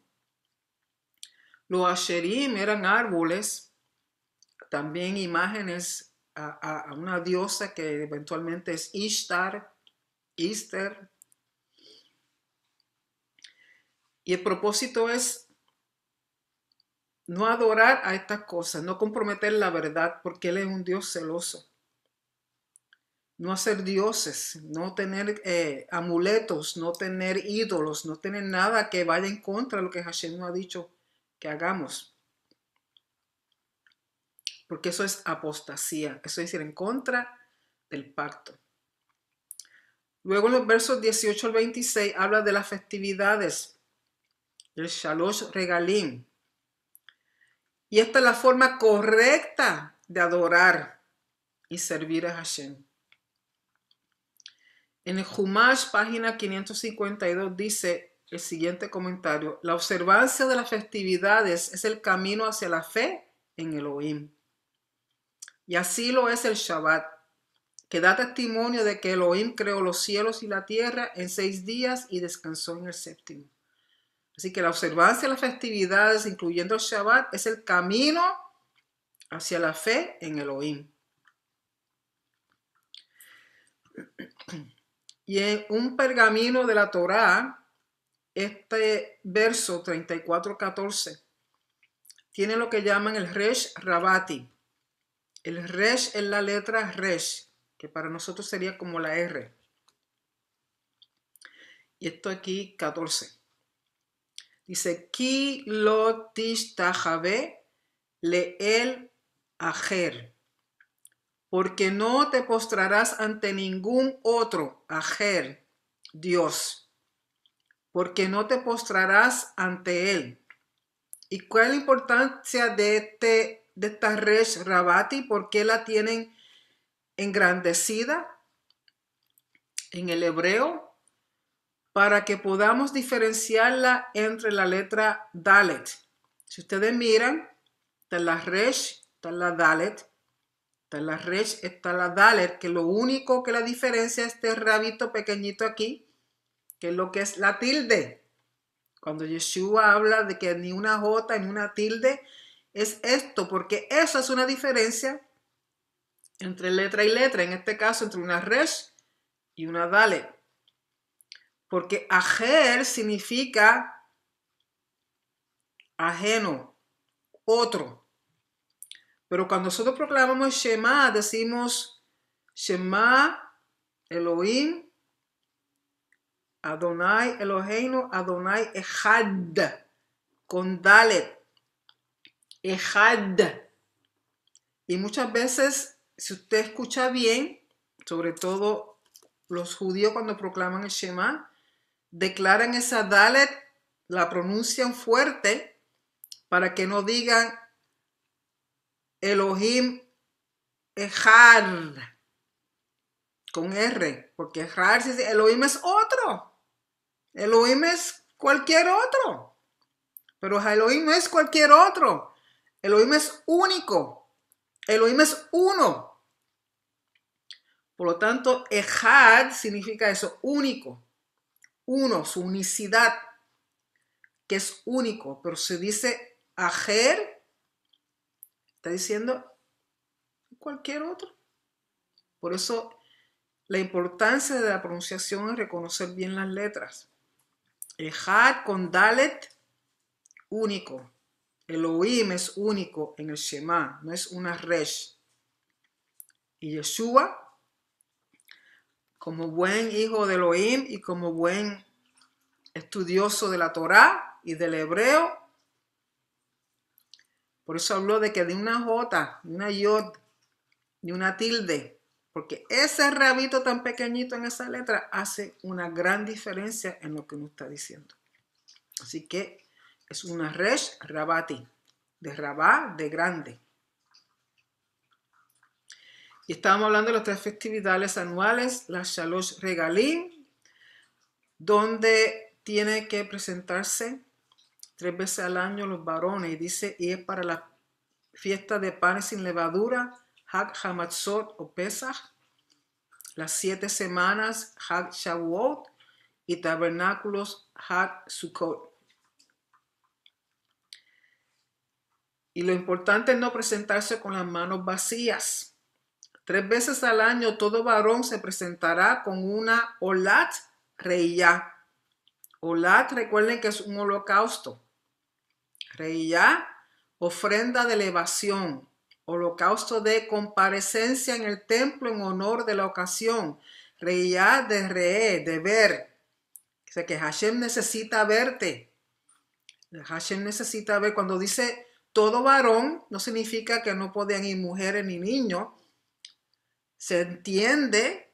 Los Asherim eran árboles, también imágenes a una diosa que eventualmente es Ishtar, Easter. Y el propósito es no adorar a estas cosas, no comprometer la verdad, porque Él es un Dios celoso. No hacer dioses, no tener amuletos, no tener ídolos, no tener nada que vaya en contra de lo que Hashem nos ha dicho que hagamos. Porque eso es apostasía, eso es ir en contra del pacto. Luego en los versos 18 al 26 habla de las festividades, el Shalosh Regalim. Y esta es la forma correcta de adorar y servir a Hashem. En el Humash, página 552, dice el siguiente comentario: la observancia de las festividades es el camino hacia la fe en Elohim. Y así lo es el Shabbat, que da testimonio de que Elohim creó los cielos y la tierra en 6 días y descansó en el séptimo. Así que la observancia de las festividades, incluyendo el Shabbat, es el camino hacia la fe en Elohim. Y en un pergamino de la Torá, este verso 34:14 tiene lo que llaman el Resh Rabati. El Resh es la letra Resh, que para nosotros sería como la R. Y esto aquí 14. Dice, Ki lo tishtajabe le'el ajer, porque no te postrarás ante ningún otro ajer, Dios, porque no te postrarás ante él. ¿Y cuál es la importancia de esta Resh Rabati? ¿Por qué la tienen engrandecida en el hebreo? Para que podamos diferenciarla entre la letra Dalet. Si ustedes miran, está la Resh, está la Dalet, está la Resh, está la Dalet, que lo único que la diferencia es este rabito pequeñito aquí, que es lo que es la tilde. Cuando Yeshua habla de que ni una J ni una tilde, es esto, porque eso es una diferencia entre letra y letra, en este caso entre una Resh y una Dalet. Porque ajer significa ajeno, otro. Pero cuando nosotros proclamamos Shema, decimos Shema Elohim, Adonai Eloheinu, Adonai Echad, con Dalet, Echad. Y muchas veces, si usted escucha bien, sobre todo los judíos cuando proclaman el Shema, declaran esa Dalet, la pronuncian fuerte para que no digan Elohim Echad con R, porque Echad dice Elohim es otro, Elohim es cualquier otro, pero Elohim no es cualquier otro, Elohim es único, Elohim es uno. Por lo tanto, Echad significa eso, único. Uno, su unicidad, que es único, pero se dice ajer, está diciendo cualquier otro. Por eso la importancia de la pronunciación es reconocer bien las letras. Echad con Dalet, único. Elohim es único en el Shema, no es una Resh. Y Yeshua, como buen hijo de Elohim y como buen estudioso de la Torá y del hebreo, por eso habló de que de una J, de una Yod, de una tilde, porque ese rabito tan pequeñito en esa letra hace una gran diferencia en lo que uno está diciendo. Así que es una Resh Rabati, de Rabá, de grande. Y estábamos hablando de las 3 festividades anuales, la Shalosh Regalim, donde tiene que presentarse 3 veces al año los varones, y dice, y es para la fiesta de panes sin levadura, Hag Hamatzot o Pesach, las 7 semanas, Hag Shavuot, y tabernáculos, Hag Sukkot. Y lo importante es no presentarse con las manos vacías. 3 veces al año todo varón se presentará con una olat reiyá. Olat, recuerden que es un holocausto. Reiyá, ofrenda de elevación. Holocausto de comparecencia en el templo en honor de la ocasión. Reiyá de reé, de ver. O sea que Hashem necesita verte. Hashem necesita ver. Cuando dice todo varón, no significa que no podían ir mujeres ni niños. Se entiende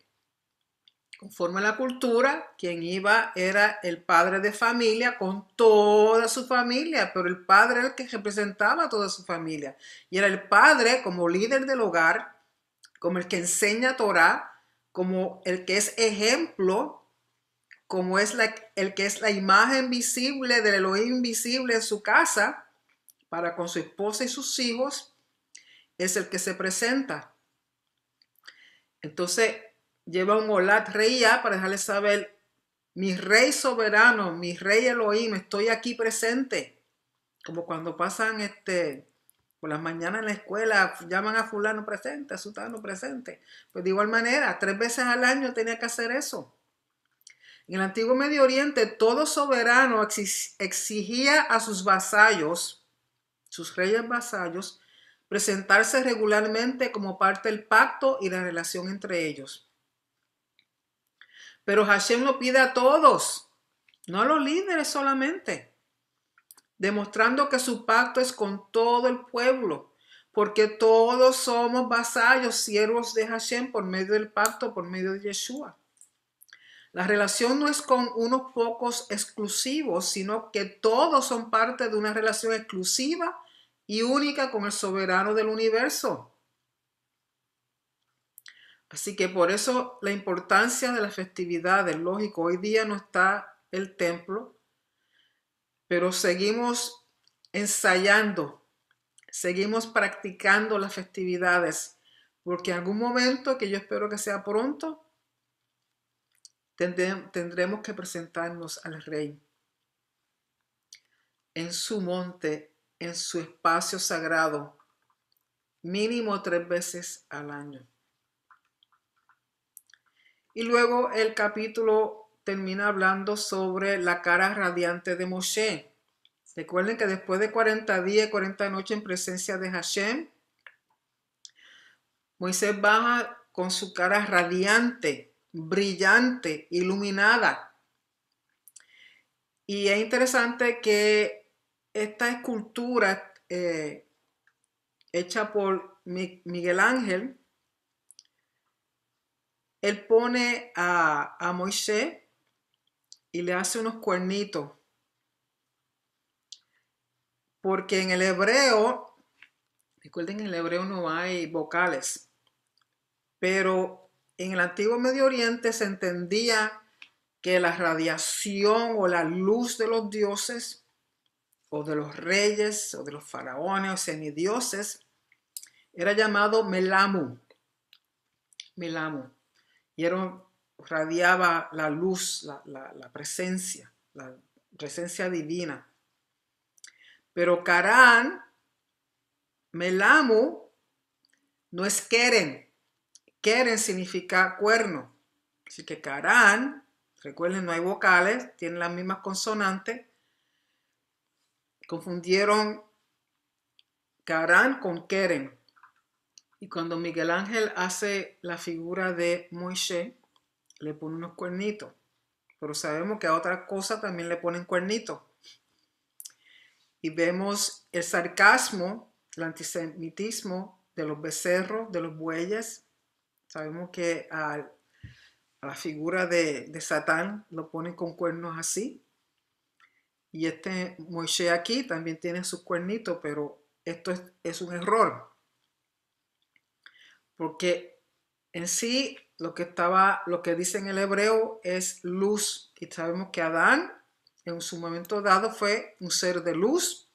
Conforme a la cultura, quien iba era el padre de familia con toda su familia, pero el padre era el que representaba a toda su familia. Y era el padre como líder del hogar, como el que enseña Torah, como el que es ejemplo, como es el que es la imagen visible del Elohim invisible en su casa, para con su esposa y sus hijos, es el que se presenta. Entonces lleva un Olat Reía para dejarle saber, mi rey soberano, mi rey Elohim, estoy aquí presente. Como cuando pasan por las mañanas en la escuela, llaman a fulano presente, a sutano presente. Pues de igual manera, 3 veces al año tenía que hacer eso. En el antiguo Medio Oriente, todo soberano exigía a sus vasallos, sus reyes vasallos, presentarse regularmente como parte del pacto y la relación entre ellos. Pero Hashem lo pide a todos, no a los líderes solamente, demostrando que su pacto es con todo el pueblo, porque todos somos vasallos, siervos de Hashem por medio del pacto, por medio de Yeshua. La relación no es con unos pocos exclusivos, sino que todos son parte de una relación exclusiva y única con el soberano del universo. Así que por eso la importancia de las festividades, lógico, hoy día no está el templo, pero seguimos ensayando, seguimos practicando las festividades, porque en algún momento, que yo espero que sea pronto, tendremos que presentarnos al Rey en su monte, en su espacio sagrado, mínimo 3 veces al año. Y luego el capítulo termina hablando sobre la cara radiante de Moshe. Recuerden que después de 40 días y 40 noches en presencia de Hashem, Moisés baja con su cara radiante, brillante, iluminada. Y es interesante que esta escultura hecha por Miguel Ángel, él pone a Moisés y le hace unos cuernitos. Porque en el hebreo, recuerden, en el hebreo no hay vocales, pero en el antiguo Medio Oriente se entendía que la radiación o la luz de los dioses o de los reyes o de los faraones o semidioses era llamado melamu, melamu, y radiaba la luz, la presencia divina. Pero Karán, melamu, no es Keren. Keren significa cuerno. Así que Karán, recuerden, no hay vocales, tienen las mismas consonantes. Confundieron Karán con Keren. Y cuando Miguel Ángel hace la figura de Moisés, le pone unos cuernitos. Pero sabemos que a otra cosa también le ponen cuernitos. Y vemos el sarcasmo, el antisemitismo de los becerros, de los bueyes. Sabemos que a la figura de Satán lo ponen con cuernos así. Y este Moisés aquí también tiene sus cuernitos, pero esto es un error. Porque en sí lo que dice en el hebreo es luz. Y sabemos que Adán en su momento dado fue un ser de luz.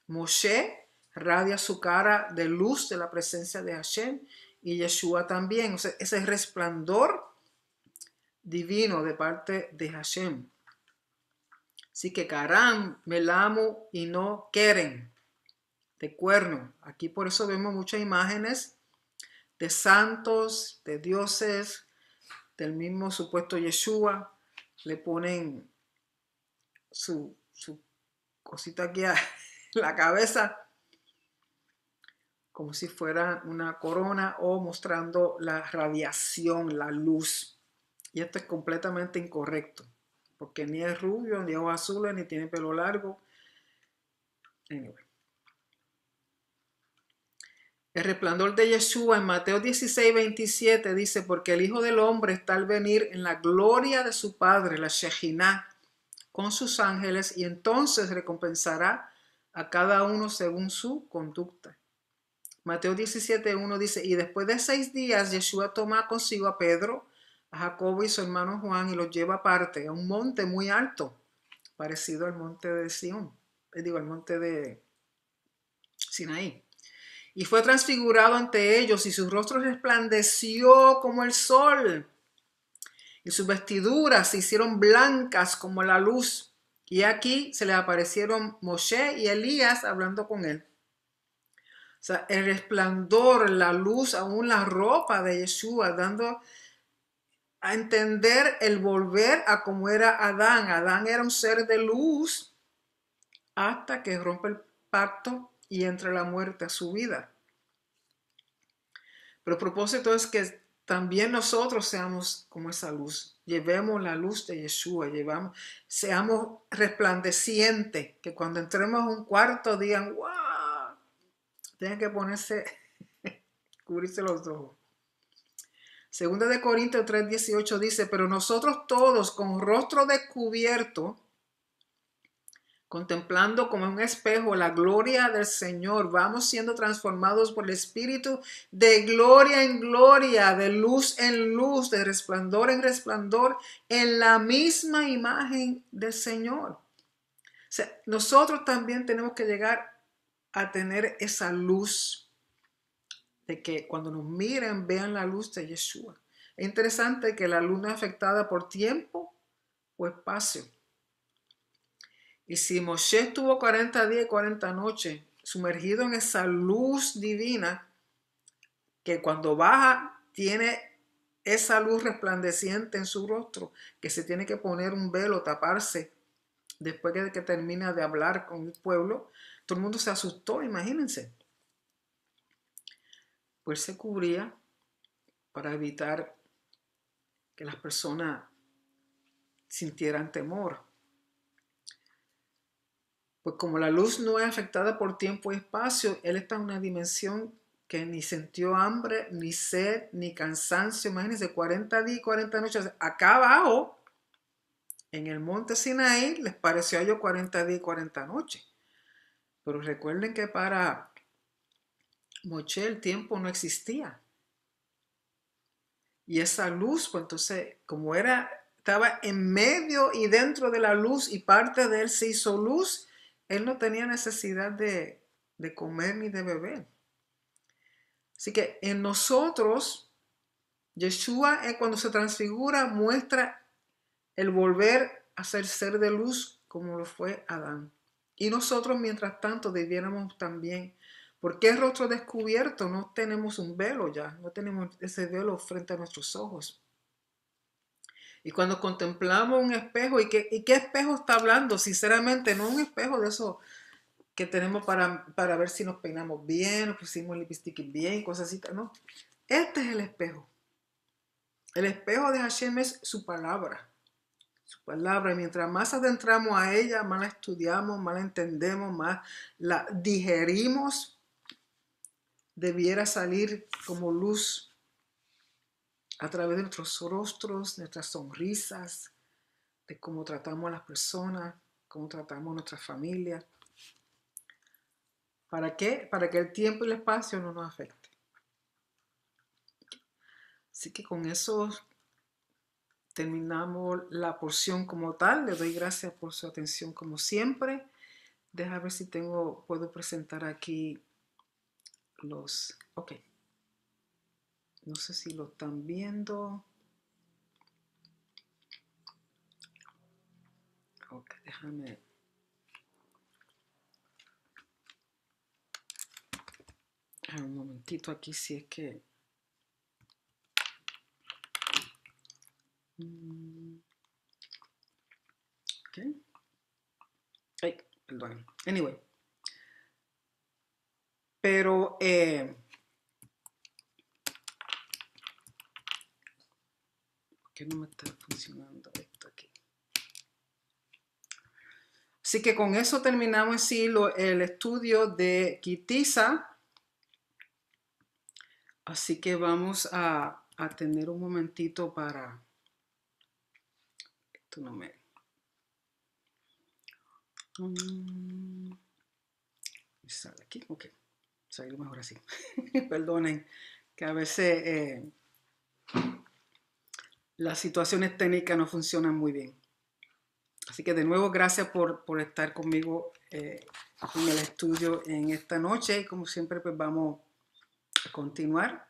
Moshe radia su cara de luz de la presencia de Hashem y Yeshua también. O sea, ese resplandor divino de parte de Hashem. Así que Karán, Melamu y no Keren, de cuerno. Aquí por eso vemos muchas imágenes de santos, de dioses, del mismo supuesto Yeshua. Le ponen su cosita aquí a la cabeza como si fuera una corona o mostrando la radiación, la luz. Y esto es completamente incorrecto, porque ni es rubio, ni ojos azules, ni tiene pelo largo. Anyway. El resplandor de Yeshua en Mateo 16:27 dice, porque el Hijo del Hombre está al venir en la gloria de su Padre, la Shejinah, con sus ángeles, y entonces recompensará a cada uno según su conducta. Mateo 17:1 dice, y después de 6 días Yeshua toma consigo a Pedro, a Jacobo y su hermano Juan y los lleva aparte a un monte muy alto, parecido al monte de Sión, al monte de Sinaí. Y fue transfigurado ante ellos y su rostro resplandeció como el sol y sus vestiduras se hicieron blancas como la luz. Y aquí se le aparecieron Moshe y Elías hablando con él. O sea, el resplandor, la luz, aún la ropa de Yeshua, dando a entender el volver a como era Adán. Adán era un ser de luz hasta que rompe el pacto y entra la muerte a su vida. Pero el propósito es que también nosotros seamos como esa luz. Llevemos la luz de Yeshua, seamos resplandecientes, que cuando entremos a un cuarto digan, ¡wow! Tienen que cubrirse los ojos. Segunda de Corintios 3:18 dice, pero nosotros todos con rostro descubierto, contemplando como en un espejo la gloria del Señor, vamos siendo transformados por el Espíritu de gloria en gloria, de luz en luz, de resplandor en resplandor, en la misma imagen del Señor. O sea, nosotros también tenemos que llegar a tener esa luz, de que cuando nos miren vean la luz de Yeshua. Es interesante que la luz no es afectada por tiempo o espacio. Y si Moshe estuvo 40 días y 40 noches sumergido en esa luz divina, que cuando baja tiene esa luz resplandeciente en su rostro, que se tiene que poner un velo, taparse, después de que termina de hablar con el pueblo, todo el mundo se asustó, imagínense. Pues se cubría para evitar que las personas sintieran temor. Pues como la luz no es afectada por tiempo y espacio, él está en una dimensión que ni sintió hambre, ni sed, ni cansancio. Imagínense, 40 días y 40 noches. Acá abajo, en el monte Sinaí, les pareció a ellos 40 días y 40 noches. Pero recuerden que para Moshe el tiempo no existía. Y esa luz, pues entonces, como estaba en medio y dentro de la luz y parte de él se hizo luz, él no tenía necesidad de comer ni de beber. Así que en nosotros, Yeshua, cuando se transfigura, muestra el volver a ser de luz como lo fue Adán. Y nosotros, mientras tanto, debiéramos también, porque es rostro descubierto, no tenemos un velo ya, no tenemos ese velo frente a nuestros ojos. Y cuando contemplamos un espejo, ¿y qué espejo está hablando? Sinceramente, no un espejo de eso que tenemos para ver si nos peinamos bien, nos pusimos el lipstick bien, cosas así, no. Este es el espejo. El espejo de Hashem es su palabra. Su palabra. Y mientras más adentramos a ella, más la estudiamos, más la entendemos, más la digerimos, debiera salir como luz a través de nuestros rostros, nuestras sonrisas, de cómo tratamos a las personas, cómo tratamos a nuestra familia. ¿Para qué? Para que el tiempo y el espacio no nos afecten. Así que con eso terminamos la porción como tal. Le doy gracias por su atención como siempre. Deja ver si puedo presentar aquí los... Ok. No sé si lo están viendo. Ok, déjame... un momentito aquí si es que... Ok. Ay, perdón. Anyway. Pero... ¿por qué no me está funcionando esto aquí? Así que con eso terminamos el estudio de Kitisa. Así que vamos a tener un momentito para... Esto no me... sale aquí, ok. Salió mejor así. Perdonen que a veces las situaciones técnicas no funcionan muy bien. Así que de nuevo, gracias por estar conmigo en el estudio en esta noche. Y como siempre, pues vamos a continuar.